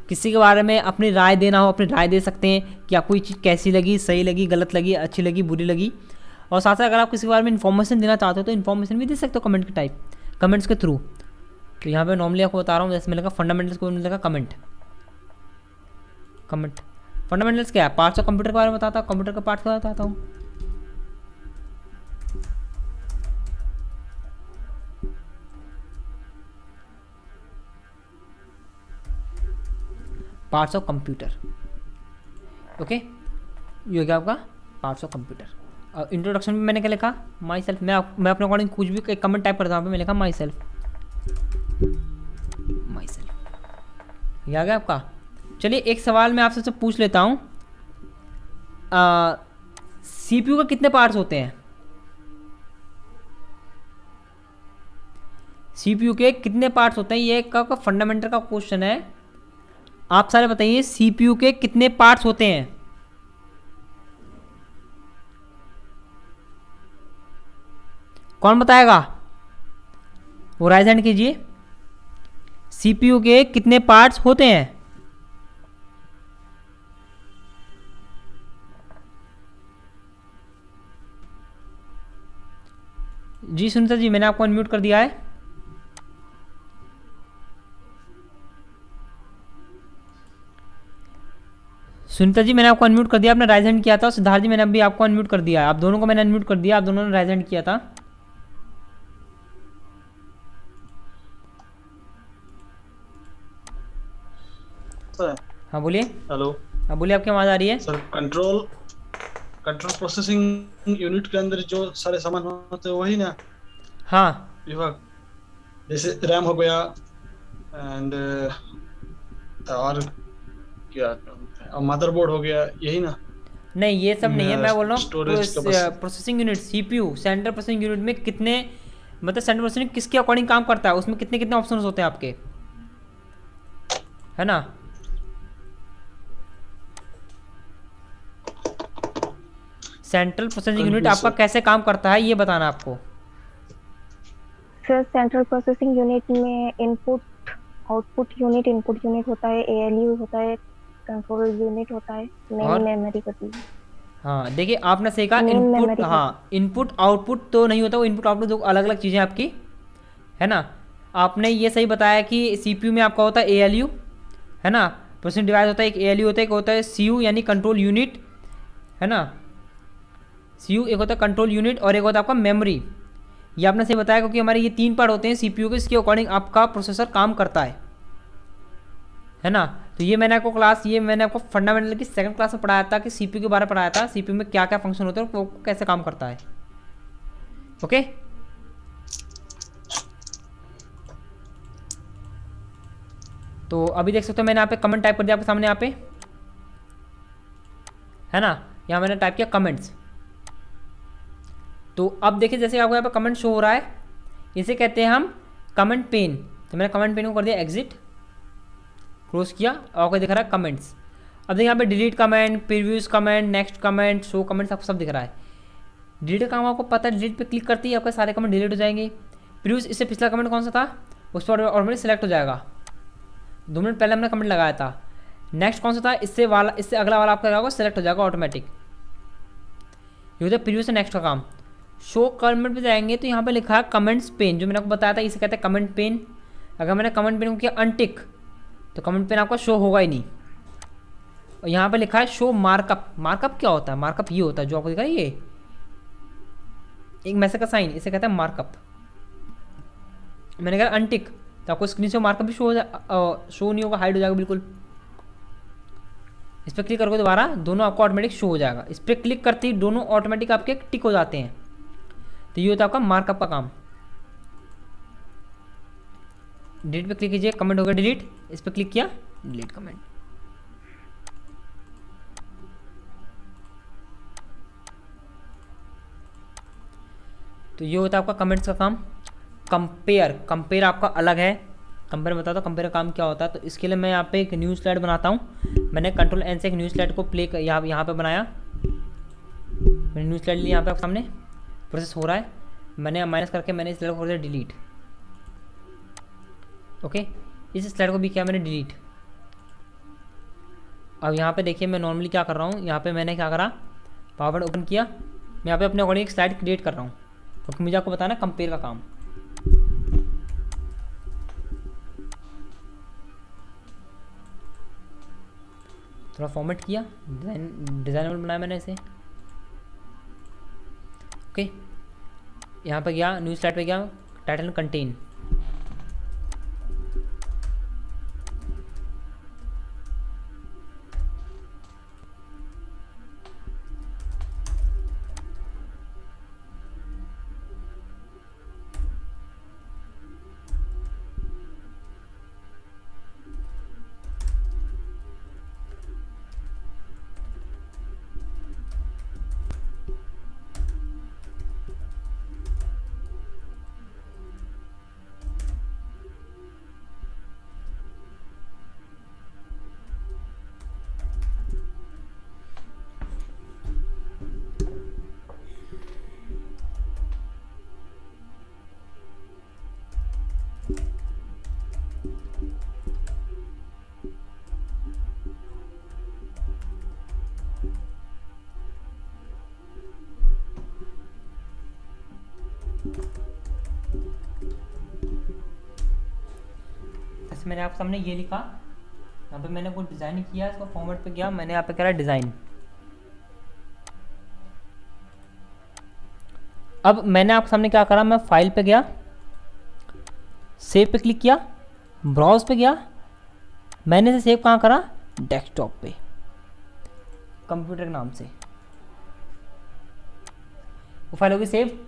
किसी के बारे में अपनी राय देना हो, अपनी राय दे सकते हैं कि आपको ये चीज़ कैसी लगी, सही लगी, गलत लगी, अच्छी लगी, बुरी लगी। और साथ साथ अगर आप किसी के बारे में इन्फॉर्मेशन देना चाहते हो तो इन्फॉर्मेशन भी दे सकते हो कमेंट के टाइप, कमेंट्स के थ्रू। तो यहाँ पे नॉर्मली आपको बता रहा हूँ, जैसे मिलेगा फंडामेंटल्स को मिलेगा कमेंट। कमेंट फंडामेंटल्स क्या है? पार्ट्स ऑफ कंप्यूटर के बारे में बताता हूँ, कंप्यूटर के पार्ट्स के बारे में बताता हूँ। Parts of computer. ओके, ये हो गया आपका पार्ट्स ऑफ कंप्यूटर। और इंट्रोडक्शन में मैंने क्या लिखा? My self. मैं अपने अकॉर्डिंग कुछ भी एक कमेंट टाइप करता हूँ, मैंने लिखा माई सेल्फ। माई सेल्फ ये आ गया आपका। चलिए एक सवाल मैं आपसे पूछ लेता हूँ, सीपीयू का कितने पार्ट्स होते हैं? सीपीयू के कितने पार्ट्स होते हैं? ये एक का फंडामेंटल का क्वेश्चन है। आप सारे बताइए, सीपीयू के कितने पार्ट्स होते हैं? कौन बताएगा? वो राइज हैंड कीजिए। सीपीयू के कितने पार्ट्स होते हैं? जी सुनीता जी, मैंने आपको अनम्यूट कर दिया है। सुनीता जी, मैंने आपको अनम्यूट कर दिया, आपने राइज हैंड किया था। सिद्धार्थ जी, मैंने अभी आपको अनम्यूट कर दिया है। आप दोनों को मैंने अनम्यूट कर दिया, आप दोनों ने राइज हैंड किया था। हाँ बोलिए। हेलो। हाँ बोलिए, आपकी आवाज़ आ रही है। सर कंट्रोल प्रोसेसिंग यूनिट के अंदर जो सारे सामान होते हैं वही ना? हाँ विभाग, जैसे रैम हो गया एंड और क्या, और मदरबोर्ड हो गया, यही ना? नहीं ये सब नहीं है, मैं बोल रहा Storage हूँ capacity। Processing unit CPU, central processing unit में कितने, मतलब सेंट्रल प्रोसेसिंग किसके अकॉर्डिंग काम करता है, उसमें कितने कितने ऑप्शंस होते हैं आपके, है ना। सेंट्रल प्रोसेसिंग यूनिट आपका कैसे काम करता है ये बताना आपको। सर सेंट्रल प्रोसेसिंग यूनिट में input output unit, input unit होता है, ALU होता है, कंट्रोल यूनिट होता है, और? मेन मेमोरी होती है। हाँ देखिए आपने सही कहा, Main इनपुट, memory हाँ इनपुट आउटपुट तो नहीं होता, वो इनपुट आउटपुट दो अलग अलग चीज़ें आपकी, है ना। आपने ये सही बताया कि CPU में आपका होता है ALU, है ना, प्रोसेसिंग डिवाइस होता है, एक ALU होता है, एक होता है CU यानी कंट्रोल यूनिट, है ना। CU एक होता है कंट्रोल यूनिट और एक होता है आपका मेमोरी। ये आपने सही बताया क्योंकि हमारे ये 3 पार्ट होते हैं CPU के, इसके अकॉर्डिंग आपका प्रोसेसर काम करता है ना। तो ये मैंने आपको फंडामेंटल की 2nd क्लास में पढ़ाया था कि CPU के बारे में पढ़ाया था, CPU में क्या क्या फंक्शन होते हैं और वो कैसे काम करता है। ओके तो अभी देख सकते हो मैंने यहाँ पे कमेंट टाइप कर दिया आपके सामने, यहाँ पे है ना, यहाँ मैंने टाइप किया कमेंट्स। तो अब देखिए जैसे आपको यहाँ पे कमेंट शो हो रहा है, इसे कहते हैं हम कमेंट पेन। तो मैंने कमेंट पेन को कर दिया एग्जिट, क्लोज किया और आपको दिख रहा है कमेंट्स। अब देखिए यहाँ पे delete comment, previews comment, next comment, show comments आपको सब दिख रहा है। डिलीट का काम आपको पता है, डिलीट पे क्लिक करते ही आपके सारे कमेंट डिलीट हो जाएंगे। प्रीव्यूज, इससे पिछला कमेंट कौन सा था उस पर ऑटोमेटिक सेलेक्ट हो जाएगा, 2 मिनट पहले हमने कमेंट लगाया था। नेक्स्ट कौन सा था, इससे अगला वाला आपका होगा सेलेक्ट हो जाएगा ऑटोमेटिक। ये होता है प्रीव्यू से नेक्स्ट का काम। शो कमेंट पे जाएंगे तो यहाँ पे लिखा है कमेंट्स पेन, जो मैंने आपको बताया था इसे कहते हैं कमेंट पेन। अगर मैंने कमेंट पेन को किया अनटिक तो कमेंट पेन आपका शो होगा ही नहीं। और यहाँ पे लिखा है शो मार्कअप। मार्कअप क्या होता है, मार्कअप ये होता है जो आपको दिखा है, ये एक मैसेज का साइन, इसे कहते हैं मार्कअप। मैंने कहा अनटिक तो आपको स्क्रीन से मार्कअप भी शो नहीं होगा, हाइड हो जाएगा बिल्कुल। इस पर क्लिक करोगे दोबारा दोनों आपको ऑटोमेटिक शो हो जाएगा। इस पर क्लिक करते ही दोनों ऑटोमेटिक आपके टिक हो जाते हैं। तो ये होता है आपका मार्कअप का काम। डिलीट पे क्लिक कीजिए, कमेंट हो गया डिलीट, इस पर क्लिक किया डिलीट कमेंट। तो ये होता है आपका कमेंट्स का काम। कंपेयर आपका अलग है। कंपेयर में बताता हूँ कंपेयर का काम क्या होता है। तो इसके लिए मैं यहाँ पे एक न्यू स्लाइड बनाता हूँ। मैंने कंट्रोल एन से एक न्यू स्लाइड को प्ले यहाँ पे बनाया। मैंने न्यू स्लाइड ली, यहाँ पे आपके सामने प्रोसेस हो रहा है। मैंने माइनस करके मैंने इस स्लाइड को कर दिया डिलीट। ओके, इस स्लाइड को भी किया मैंने डिलीट। अब यहाँ पे देखिए मैं नॉर्मली क्या कर रहा हूँ, यहाँ पे मैंने क्या करा, पावर ओपन किया, मैं यहाँ पे अपने अकॉर्डिंग एक स्लाइड क्रिएट कर रहा हूँ क्योंकि मुझे आपको बताना कंपेयर का काम। थोड़ा फॉर्मेट किया, डिज़ाइनेबल बनाया मैंने इसे। ओके, यहाँ पे गया न्यू स्लाइड पे गया, टाइटल कंटेन। जैसे मैंने आपके सामने ये लिखा, यहाँ पे मैंने कुछ डिज़ाइन किया, इसको फॉर्मेट पे गया, मैंने यहाँ पे करा डिज़ाइन। अब मैंने आपके सामने क्या करा, मैं फाइल पे गया, सेव पे क्लिक किया, ब्राउज पे गया, मैंने इसे सेव कहाँ करा, डेस्कटॉप पे, कंप्यूटर के नाम से। वो फाइल होगी सेव।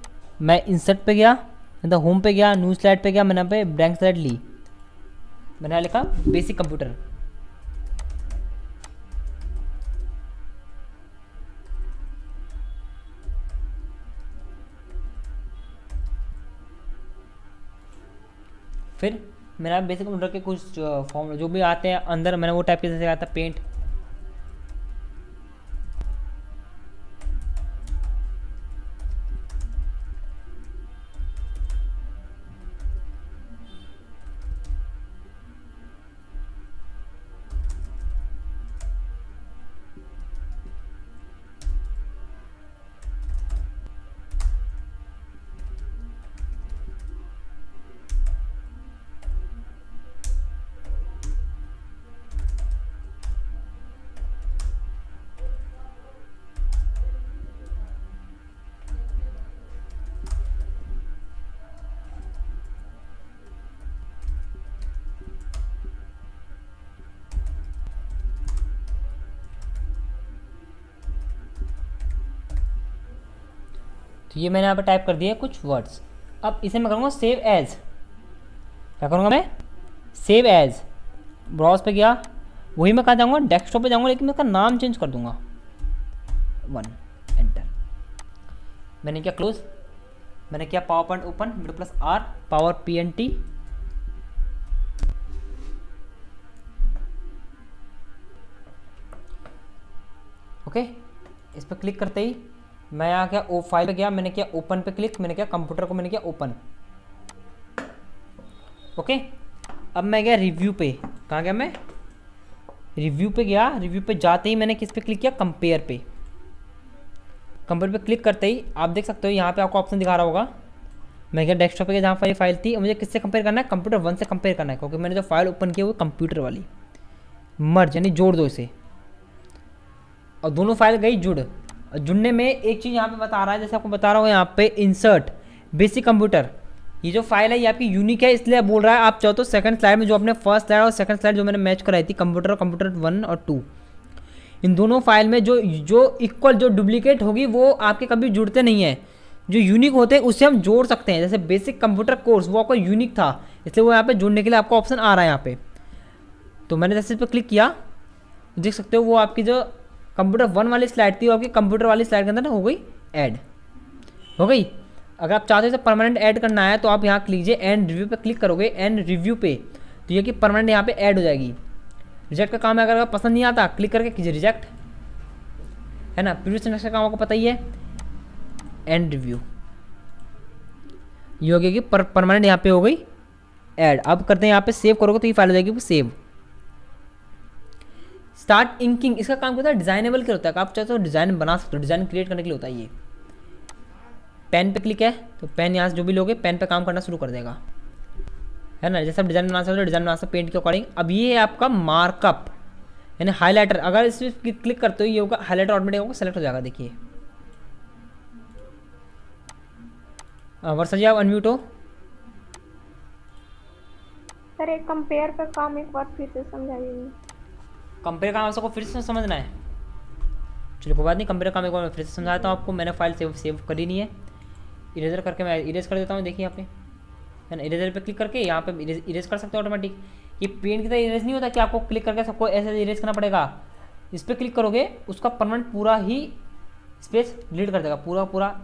मैं इंसर्ट पे गया, मतलब होम पे गया, न्यू स्लाइड पे गया, मैंने यहाँ पे ब्लैंक स्लाइड ली, मैंने यहाँ लिखा बेसिक कंप्यूटर। फिर मेरा बेसिक कंप्यूटर के कुछ फॉर्म जो भी आते हैं अंदर, मैंने वो टाइप के जैसे आता पेंट, तो ये मैंने यहाँ पे टाइप कर दिया कुछ वर्ड्स। अब इसे मैं करूँगा सेव एज। क्या करूँगा मैं? Save as. ब्राउज पे गया, वही मैं कहाँ जाऊँगा, डेस्कटॉप पे जाऊँगा, लेकिन मैं इसका नाम चेंज कर दूँगा 1, एंटर। मैंने क्या क्लोज, मैंने क्या power point open, +R, power PNT, okay. इस पर क्लिक करते ही मैं यहाँ क्या ओ फाइल पे गया, मैंने क्या ओपन पे क्लिक, मैंने क्या कंप्यूटर को मैंने क्या ओपन, ओके। अब मैं गया रिव्यू पे, कहाँ गया मैं? रिव्यू पे गया। रिव्यू पे जाते ही मैंने किस पे क्लिक किया? कंपेयर पे। कंपेयर पे क्लिक करते ही आप देख सकते हो यहाँ पे आपको ऑप्शन दिखा रहा होगा। मैं गया डेस्कटॉप पे, जहाँ पर फाइल थी, मुझे किससे कंपेयर करना है? कंप्यूटर 1 से कंपेयर करना है, क्योंकि मैंने जो फाइल ओपन की वो कंप्यूटर वाली। मर्ज यानी जोड़ दो इसे, और दोनों फाइल गई जुड़। जुड़ने में एक चीज़ यहाँ पे बता रहा है, जैसे आपको बता रहा हूँ यहाँ पे इंसर्ट बेसिक कंप्यूटर, ये जो फाइल है ये आपकी यूनिक है, इसलिए बोल रहा है। आप चाहो तो सेकंड स्लाइड में जो अपने फर्स्ट स्लाइड और सेकंड स्लाइड जो मैंने मैच कराई थी, कंप्यूटर और कंप्यूटर 1 और 2, इन दोनों फाइल में जो इक्वल जो डुप्लीकेट होगी वो आपके कभी जुड़ते नहीं है। जो यूनिक होते हैं उससे हम जोड़ सकते हैं। जैसे बेसिक कंप्यूटर कोर्स वो आपका यूनिक था, इसलिए वो यहाँ पे जोड़ने के लिए आपको ऑप्शन आ रहा है यहाँ पे। तो मैंने जैसे इस पर क्लिक किया, देख सकते हो वो आपकी जो कंप्यूटर 1 वाली स्लाइड थी वो आपकी कंप्यूटर वाली स्लाइड के अंदर हो गई ऐड, हो गई। अगर आप चाहते हो इसे परमानेंट ऐड करना है तो आप यहाँ लीजिए एंड रिव्यू पे क्लिक करोगे, एंड रिव्यू पे, तो ये कि परमानेंट यहाँ पे ऐड हो जाएगी। रिजेक्ट का काम है, अगर पसंद नहीं आता क्लिक करके कीजिए रिजेक्ट, है ना। प्रीवियस नेक्स्ट का काम आपको पता ही है, एंड रिव्यू, ये हो गया कि परमानेंट यहाँ पे हो गई ऐड। अब करते हैं यहाँ पे सेव करोगे तो ये फाइल हो जाएगी वो सेव। स्टार्ट इंकिंग, इसका काम क्या होता है? डिजाइनेबल क्या होता है? आप चाहते हो डिजाइन बना सकते हो, डिजाइन क्रिएट करने के लिए होता है ये। पेन पे क्लिक है तो पेन यहाँ से जो भी लोगे पेन पे काम करना शुरू कर देगा, है ना। जैसे आप डिजाइन बना सकते हो, डिजाइन बना सकते हो पेंट के अकॉर्डिंग। अब ये है आपका मार्कअप यानी हाईलाइटर। अगर इस पर क्लिक करते हो ये होगा हाईलाइटर, ऑटोमेटिक होगा सेलेक्ट हो जाएगा। देखिए वर्षा जी आप अनम्यूट हो। सर एक कंपेयर का काम एक बार फिर से समझाइए। कंपेयर का आपको फिर से समझना है? चलो कोई बात नहीं, कंपेयर का एक बार मैं फिर से समझाता हूँ आपको। मैंने फाइल सेव करी नहीं है, इरेजर करके मैं इरेज कर देता हूँ। देखिए यहाँ पे, है ना, इरेजर पे क्लिक करके यहाँ पे इरेज कर सकते हो ऑटोमेटिक। ये पेंट की तरह इरेज नहीं होता कि आपको क्लिक करके सबको ऐसे इरेज करना पड़ेगा। इस पर क्लिक करोगे उसका परमानेंट पूरा ही स्पेस डिलीट कर देगा, पूरा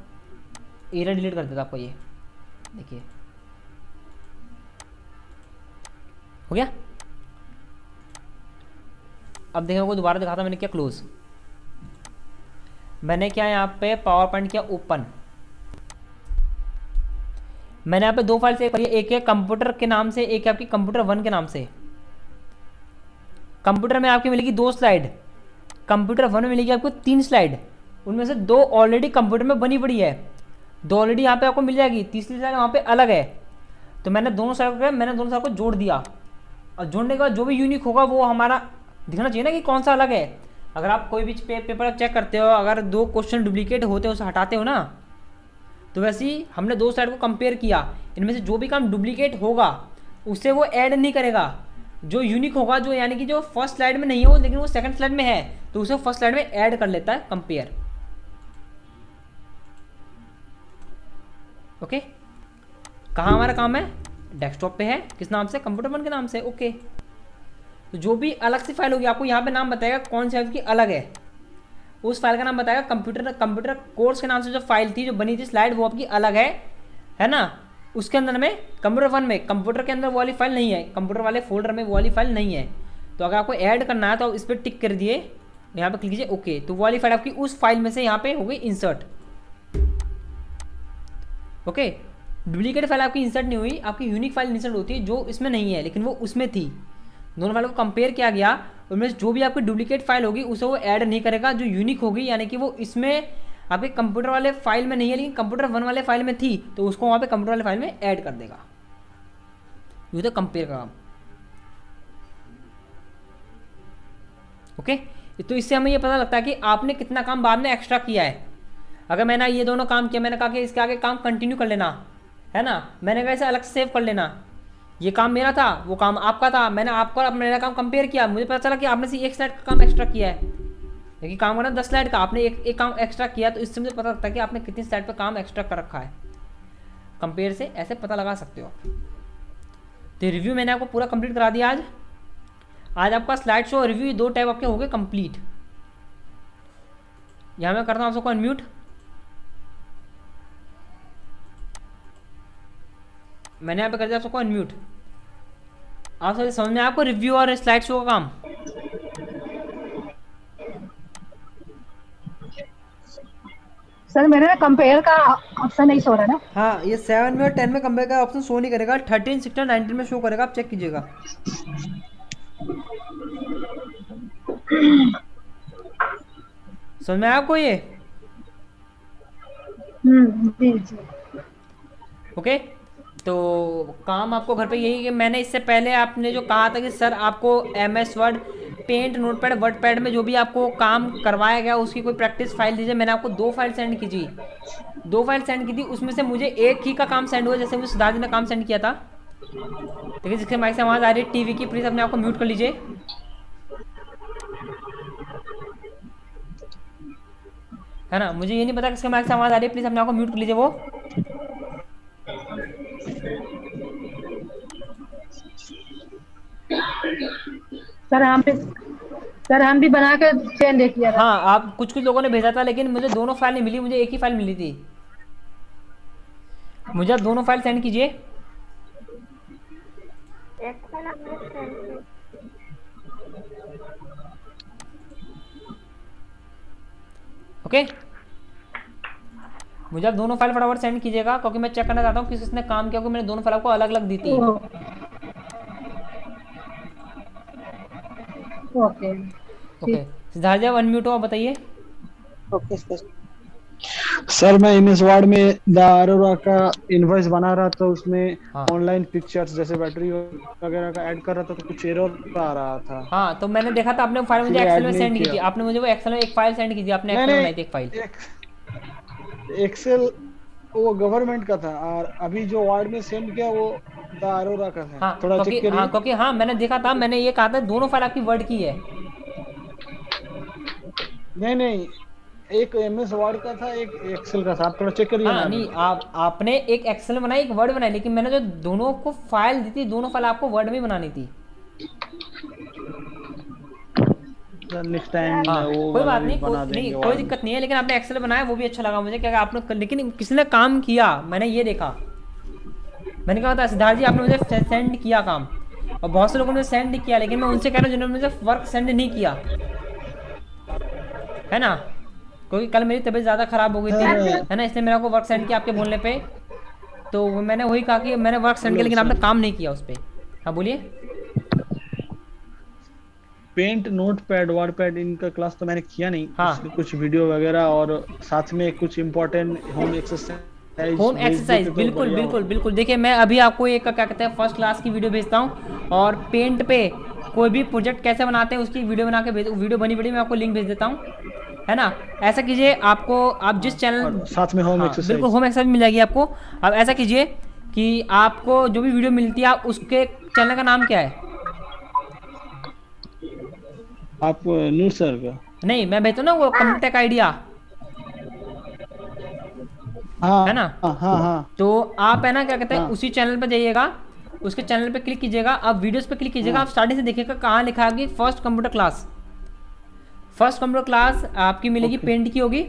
एरिया डिलीट कर देगा आपको। ये देखिए हो गया। अब देखो दोबारा दिखाता मैंने क्या क्लोज, मैंने क्या यहाँ पे पावर पॉइंट किया ओपन। मैंने यहाँ पे 2 फाइल सेव करी है, एक है कंप्यूटर के नाम से, एक है आपकी कंप्यूटर 1 के नाम से। कंप्यूटर में आपकी मिलेगी 2 स्लाइड, कंप्यूटर 1 में मिलेगी आपको 3 स्लाइड। उनमें से 2 ऑलरेडी कंप्यूटर में बनी पड़ी है, 2 ऑलरेडी यहाँ पे आपको मिल जाएगी, तीसरी स्लाइड वहाँ पे अलग है। तो मैंने दोनों साइड को जोड़ दिया, और जोड़ने के बाद जो भी यूनिक होगा वो हमारा दिखना चाहिए ना कि कौन सा अलग है। अगर आप कोई भी पेपर चेक करते हो, अगर 2 क्वेश्चन डुप्लीकेट होते हैं उसे हटाते हो ना, तो वैसे ही हमने 2 साइड को कंपेयर किया, इनमें से जो भी काम डुप्लीकेट होगा उसे वो ऐड नहीं करेगा। जो यूनिक होगा, जो यानी कि जो फर्स्ट स्लाइड में नहीं है वो लेकिन वो सेकंड स्लाइड में है, तो उसे फर्स्ट स्लाइड में ऐड कर लेता है कंपेयर। ओके, कहाँ हमारा काम है? डेस्कटॉप पे है, किस नाम से? कंप्यूटर 1 के नाम से। ओके, तो जो भी अलग सी फाइल होगी आपको यहाँ पे नाम बताएगा कौन सी की अलग है, उस फाइल का नाम बताएगा। कंप्यूटर कोर्स के नाम से जो फाइल थी, जो बनी थी स्लाइड, वो आपकी अलग है ना। उसके अंदर में कंप्यूटर 1 में कंप्यूटर के अंदर वो वाली फाइल नहीं है, कंप्यूटर वाले फोल्डर में वो वाली फाइल नहीं है। तो अगर आपको ऐड करना है तो इस पर टिक कर दिए, यहाँ पे क्लिक कीजिए ओके, तो वो वाली फाइल आपकी उस फाइल में से यहाँ पे हो गई इंसर्ट। ओके, डुप्लीकेट फाइल आपकी इंसर्ट नहीं हुई, आपकी यूनिक फाइल इंसर्ट होती है जो इसमें नहीं है लेकिन वो उसमें थी। दोनों फाइलों को कंपेयर किया गया, उनमें जो भी आपकी डुप्लीकेट फाइल होगी उसे वो ऐड नहीं करेगा, जो यूनिक होगी यानी कि वो इसमें आपके कंप्यूटर वाले फाइल में नहीं है लेकिन कंप्यूटर 1 वाले फाइल में थी, तो उसको वहाँ पे कंप्यूटर वाले फाइल में ऐड कर देगा। ये तो कंपेयर का काम। ओके, तो इससे हमें ये पता लगता है कि आपने कितना काम बाद में एक्स्ट्रा किया है। अगर मैंने ये दोनों काम किया, मैंने कहा कि इसके आगे काम कंटिन्यू कर लेना है ना, मैंने कहा इसे अलग से सेव कर लेना, ये काम मेरा था वो काम आपका था, मैंने आपका और मेरा काम कंपेयर किया, मुझे पता चला कि आपने से एक स्लाइड का काम एक्स्ट्रा किया है, लेकिन काम करना 10 स्लाइड का, आपने एक काम एक्स्ट्रा किया, तो इससे मुझे पता लगता है कि आपने कितनी स्लाइड पर काम एक्स्ट्रा कर रखा है। कंपेयर से ऐसे पता लगा सकते हो। तो रिव्यू मैंने आपको पूरा कंप्लीट करा दिया आज आपका स्लाइड शो रिव्यू 2 टाइप आपके हो गए कंप्लीट। यहाँ मैं करता हूँ आप सबको अनम्यूट। मैंने यहाँ पे कर दिया आप सबको अनम्यूट। आप सब समझ में आपको रिव्यू और स्लाइड शो का काम? सर मेरे में कंपेयर का ऑप्शन नहीं शो रहा ना। हाँ, ये 7 में और 10 में कंपेयर का ऑप्शन शो नहीं करेगा, 13, 16, 19 में शो करेगा, आप चेक कीजिएगा। समझ में आया आपको ये? जी जी। ओके, तो काम आपको घर पे यही कि मैंने इससे पहले आपने जो कहा था कि सर आपको MS word, paint, notepad, wordpad में जो भी आपको काम करवाया गया उसकी कोई प्रैक्टिस फाइल दीजिए। मैंने आपको 2 फाइल सेंड की थी, 2 फाइल सेंड की थी, उसमें से मुझे एक ही का काम सेंड हुआ, जैसे मुझे सिद्धार्थ जी ने काम सेंड किया था। देखिए जिसके माइक से आवाज़ आ रही है टीवी की, प्लीज़ अपने आप को म्यूट कर लीजिए। है ना, मुझे ये नहीं पता किसके माइक से आवाज़ आ रही है, प्लीज़ अपने आप को म्यूट कर लीजिए वो। सर हम भी बना कर सेंड किया था। हाँ, आप कुछ लोगों ने भेजा था लेकिन मुझे दोनों फाइल नहीं मिली, मुझे एक ही फाइल मिली थी। मुझे आप दोनों फाइल सेंड कीजिए। एक फाइल आपने सेंड की। ओके, मुझे आप दोनों फाइल फटाफट सेंड कीजिएगा क्योंकि मैं चेक करना चाहता हूँ किसने काम किया, क्योंकि मैंने दोनों फाइल आपको अलग अलग दी थी। ओके ओके, सिद्धार्थ जी अनम्यूट हो, बताइए। Okay sir. सर मैं MS वर्ड में द अरोरा का इनवॉइस बना रहा था, उसमें हाँ। ऑनलाइन पिक्चर्स जैसे बैटरी वगैरह का ऐड कर रहा था तो कुछ एरर आ रहा था। हाँ, तो मैंने देखा था आपने फाइल मुझे इसलिए एक्सेल add में नहीं सेंड की थी, किया। आपने मुझे वो एक्सेल में एक फाइल सेंड की थी, आपने एक्सेल में बनाई थी एक फाइल। एक्सेल वो गवर्नमेंट का था और अभी जो वर्ड में सेंड किया वो द अरोरा का था। हाँ, थोड़ा चेक करिए। क्योंकि हाँ मैंने देखा था, मैंने ये कहा था दोनों फाइल आपकी वर्ड की है। नहीं, एक MS वर्ड का था, एक एक्सेल का था, आप थोड़ा चेक करिए हाँ, ना। नहीं आपने एक एक्सेल बनाई, एक वर्ड बनाई, लेकिन मैंने जो दोनों को फाइल दी थी, दोनों फाइल आपको वर्ड में ही बनानी थी। नेक्स्ट टाइम हाँ, वो कोई बात वाला नहीं, बना देंगे कोई Word दिक्कत नहीं है, लेकिन आपने एक्सेल बनाया वो भी अच्छा लगा मुझे, क्या आपने, लेकिन किसी ने काम किया, मैंने ये देखा। मैंने कहा था सिद्धार्थ जी आपने मुझे सेंड किया काम, और बहुत से लोगों ने सेंड नहीं किया, लेकिन मैं उनसे कह रहा हूँ जिन्होंने मुझे वर्क सेंड नहीं किया, है ना, क्योंकि कल मेरी तबीयत ज़्यादा ख़राब हो गई थी, है ना, इसलिए मेरे को वर्क सेंड किया आपके बोलने पे, तो मैंने वही कहा कि मैंने वर्क सेंड किया लेकिन आपने काम नहीं किया उस पर। हाँ बोलिए। पेंट, नोटपैड, वर्डपैड इनका क्लास तो मैंने किया नहीं। हाँ। उसके कुछ वीडियो वगैरह और साथ में कुछ इम्पोर्टेंट होम एक्सरसाइज बिल्कुल। देखिए मैं अभी आपको एक क्या कहते हैं फर्स्ट क्लास की वीडियो भेजता हूँ, और पेंट पे कोई भी प्रोजेक्ट कैसे बनाते हैं उसकी वीडियो बना के वीडियो बनी मैं आपको लिंक भेज देता हूँ, है ना। ऐसा कीजिए, आपको आप जिस चैनल, साथ में होम एक्सरसाइज, बिल्कुल होम एक्सरसाइज मिल जाएगी आपको। अब ऐसा कीजिए कि आपको जो भी वीडियो मिलती है आप उसके चैनल का नाम क्या है? आप नूर सर का? नहीं, मैं भेजता हूँ ना वो कंप्यूटर का आइडिया, हाँ, है ना। हाँ। तो आप है ना क्या कहते हैं हाँ। उसी चैनल पे जाइएगा, उसके चैनल पे क्लिक कीजिएगा, आप वीडियोस पे क्लिक कीजिएगा, आप स्टार्टिंग से देखिएगा कहाँ लिखा है कि फर्स्ट कंप्यूटर क्लास आपकी मिलेगी, पेंट की होगी,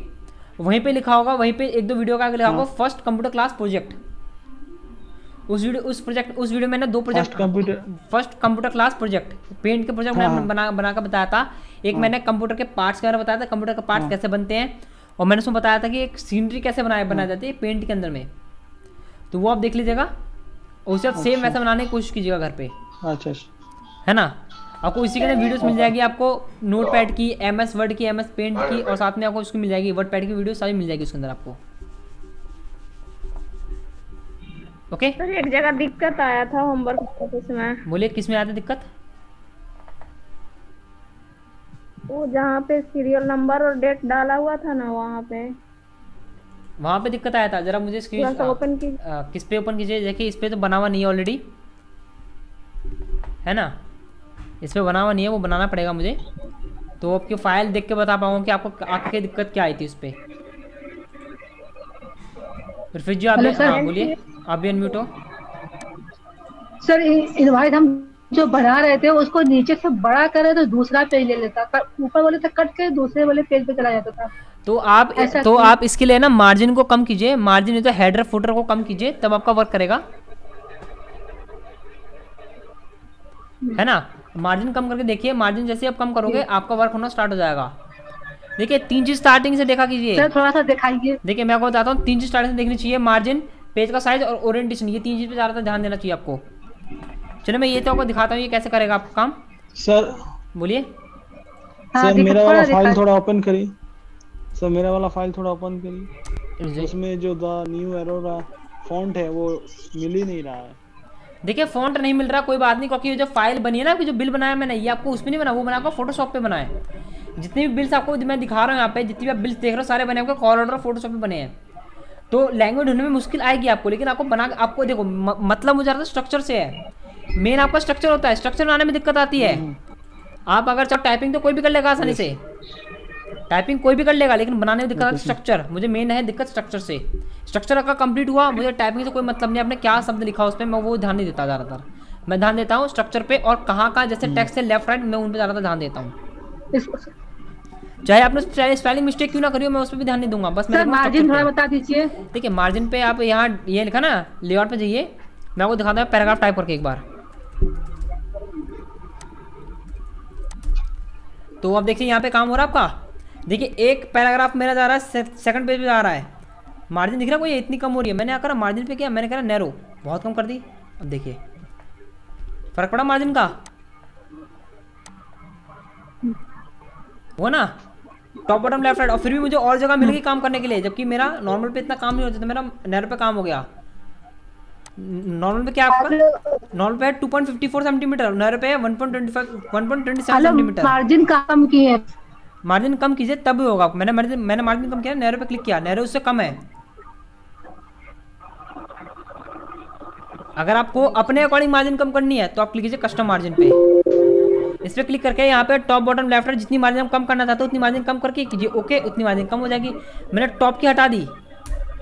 वहीं पे लिखा होगा, वहीं पे 1-2 वीडियो का लिखा होगा फर्स्ट कंप्यूटर क्लास प्रोजेक्ट। उस वीडियो में ना 2 project, first computer class project, paint के प्रोजेक्ट मैंने बना कर बताया था। एक मैंने कंप्यूटर के पार्ट्स के बारे में बताया था, कंप्यूटर के पार्ट्स कैसे बनते हैं, और मैंने उसमें बताया था कि एक सीनरी कैसे बनाई जाती है पेंट के अंदर में। तो वो आप देख लीजिएगा, उसे आप सेम वैसा बनाने की कोशिश कीजिएगा घर पे। अच्छा, है ना। आपको इसी के अंदर वीडियोस मिल जाएगी, आपको नोटपैड की, MS वर्ड की, MS पेंट की, और साथ में आपको उसकी मिल जाएगी वर्डपैड की वीडियो सारी मिल जाएगी उसके अंदर आपको। ओके। सर एक जगह दिक्कत आया था होमवर्क करते समय। बोलिए किस में आया था दिक्कत? वो जहाँ पे सीरियल नंबर और डेट डाला हुआ था ना, वहाँ पे दिक्कत आया था। जरा मुझे स्क्रीन ओपन की, किस पे ओपन कीजिए। देखिए इस पे तो बना हुआ नहीं है ऑलरेडी, है ना, इस पे बना हुआ नहीं है, वो बनाना पड़ेगा मुझे। तो आपकी फाइल देख के बता पाऊंगा कि आपको आपकी दिक्कत क्या आई थी उस पर। फिर जी आप बोलिए, आप भी अनम्यूट हो। सर इनवाइट हम जो बढ़ा रहे थे उसको नीचे से बड़ा करे तो दूसरा पेज ले लेता, ऊपर वाले से कट के दूसरे वाले पेज पे चला जाता था। तो आप इसके लिए ना मार्जिन को कम कीजिए, मार्जिन नहीं तो हेडर फुटर को कम कीजिए, तब आपका वर्क करेगा, है ना। मार्जिन कम करके देखिए, मार्जिन जैसे आप कम करोगे आपका वर्क होना स्टार्ट हो जाएगा। देखिए 3 चीज स्टार्टिंग से देखा कीजिए। सर थोड़ा सा दिखाइए। देखिए मैं आपको बताता हूँ, 3 चीज स्टार्टिंग से देखनी चाहिए, मार्जिन, पेज का साइज और ओरिएंटेशन, ये 3 चीज पे ज़्यादा ध्यान देना चाहिए आपको। चलो मैं ये तो आपको दिखाता हूँ ये कैसे करेगा आपका काम। सर बोलिए। सर मेरा वाला फाइल थोड़ा ओपन करिए, सर मेरा वाला फाइल थोड़ा ओपन करिए। उसमें जो द न्यू एरोरा फॉन्ट है वो मिल ही नहीं रहा है। देखिए फॉन्ट नहीं मिल रहा, कोई बात नहीं, क्योंकि जो फाइल बनी है ना, जो बिल बनाया मैंने, ये आपको उसमें नहीं बना, वो बना आपको फोटोशॉप पे बना है। जितनी भी बिल्स आपको मैं दिखा रहा हूँ यहाँ पे, जितनी भी आप बिल्स देख रहे हो सारे बने आपको कॉल ऑर्डर फोटोशॉप पे बने हैं। तो लैंग्वेज ढूंढने में मुश्किल आएगी आपको, लेकिन आपको बना आपको देखो मतलब मुझे आता है स्ट्रक्चर से है, मेन आपका स्ट्रक्चर होता है, स्ट्रक्चर बनाने में दिक्कत आती है। आप अगर चाहो टाइपिंग तो कोई भी कर लेगा आसानी से, टाइपिंग कोई भी कर लेगा, लेकिन बनाने में दिक्कत आती है स्ट्रक्चर। मुझे मेन है दिक्कत स्ट्रक्चर से। स्ट्रक्चर का कंप्लीट हुआ, मुझे टाइपिंग से कोई मतलब नहीं, आपने क्या शब्द लिखा उस पर मैं वो ध्यान नहीं देता ज़्यादातर। मैं ध्यान देता हूँ स्ट्रक्चर पे, और कहाँ कहाँ जैसे टेक्स्ट से लेफ्ट राइट, मैं उन पर ज़्यादातर ध्यान देता हूँ। चाहे आपने स्पेलिंग मिस्टेक क्यों ना करियो, मैं उस पर भी ध्यान नहीं दूंगा। बस मैं मार्जिन थोड़ा बता दीजिए। देखिए मार्जिन पे आप यहाँ ये लिखा ना, लेआउट पे जाइए, मैं आपको दिखाता हूँ पैराग्राफ टाइप करके एक बार। तो अब देखिए यहाँ पे काम हो रहा है आपका। देखिए एक पैराग्राफ मेरा जा रहा है सेकंड पेज पे जा रहा है, मार्जिन दिख रहा है कोई इतनी कम हो रही है। मैंने क्या करा मार्जिन पे किया, मैंने कहा नैरो बहुत कम कर दी। अब देखिए फर्क पड़ा मार्जिन का, वो ना टॉप बॉटम लेफ्ट राइट। और फिर भी मुझे और जगह मिल गई काम करने के लिए, जबकि मेरा नॉर्मल पे इतना काम नहीं होता था, मेरा नैरो पे काम हो गया। नॉर्मल पे क्या आपका नॉर्मल पे है 2.54 सेंटीमीटर, नैरो पे है 1.27 सेंटीमीटर। मार्जिन कम की है, मार्जिन कम कीजिए तब होगा। मैंने मार्जिन कम किया, नैरो पे क्लिक किया, नैरो उससे कम है। अगर आपको अपने अकॉर्डिंग मार्जिन कम करनी है तो आप क्लिक कीजिए कस्टम मार्जिन पे। इस पर क्लिक करके यहाँ पे टॉप बॉटम लेफ्ट राइट जितनी मार्जिन कम करना चाहते हो उतनी मार्जिन कम करके कीजिए ओके, उतनी मार्जिन कम हो जाएगी। मैंने टॉप की हटा दी,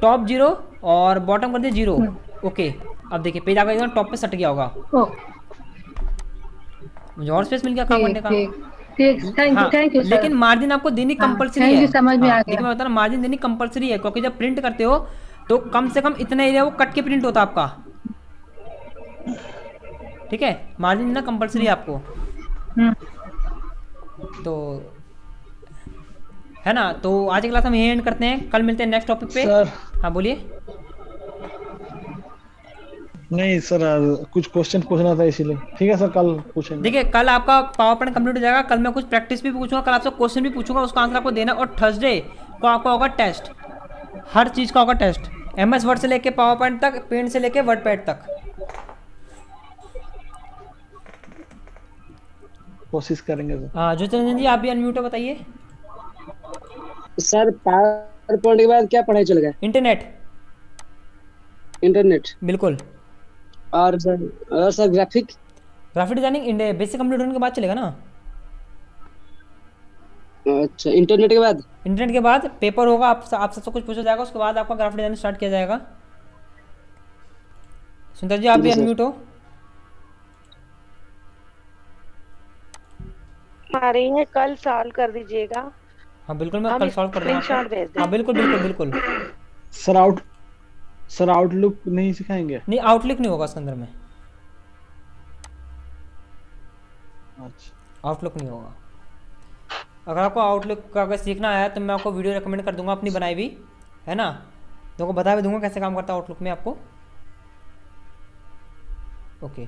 टॉप 0 और बॉटम कर दिया 0 ओके। अब देखिए पेज आपका एकदम टॉप पे सट गया होगा, मुझे और स्पेस मिल गया काम करने का। Thank you. लेकिन मार्जिन आपको देनी कंपलसरी है, समझ में आ गया। देखिए मैं बता रहा हूँ मार्जिन देनी कंपलसरी है, क्योंकि जब प्रिंट करते हो तो कम से कम इतना एरिया वो कट के प्रिंट होता है आपका, ठीक है। मार्जिन देना कंपलसरी है आपको, तो है ना। तो आज की क्लास हम यही एंड करते हैं, कल मिलते हैं नेक्स्ट टॉपिक पे। हाँ बोलिए। नहीं सर कुछ क्वेश्चन पूछना था इसीलिए, ठीक है सर कल पूछेंगे। देखिए कल आपका पावर पॉइंट कंप्लीट हो जाएगा, कल मैं कुछ प्रैक्टिस भी पूछूंगा, कल आपसे क्वेश्चन भी पूछूंगा, उसका आंसर आपको देना। और थर्सडे को आपका होगा टेस्ट, हर चीज़ का होगा टेस्ट, MS वर्ड से लेके पावर पॉइंट तक, पेंट से लेके वर्डपैड तक। कोशिश करेंगे सर। हाँ ज्योतिरंजन जी आप भी अनम्यूट हो, बताइए। सर पावर पॉइंट के बाद क्या पढ़ाई चल गया? इंटरनेट बिल्कुल। और sir graphic designing basic complete होने के बाद चलेगा ना। अच्छा इंटरनेट के बाद पेपर होगा, आप सबसे कुछ पूछा जाएगा, उसके बाद आपका ग्राफिक डिजाइनिंग स्टार्ट किया जाएगा। सुंदर जी आप भी अनम्यूट हो। आ रही है, कल सॉल्व कर दीजिएगा। हाँ बिल्कुल मैं कल सॉल्व कर दूंगा। स्क्रीनशॉट भेज दें। हाँ बिल्कुल बिल्कुल बिल्कुल। सर सर आउटलुक नहीं सिखाएंगे? नहीं, आउटलुक नहीं होगा उसके अंदर में। अच्छा, आउटलुक नहीं होगा। अगर आपको आउटलुक का अगर सीखना है तो मैं आपको वीडियो रिकमेंड कर दूंगा अपनी बनाई हुई, है ना, तो बता भी दूंगा कैसे काम करता है आउटलुक में आपको। ओके।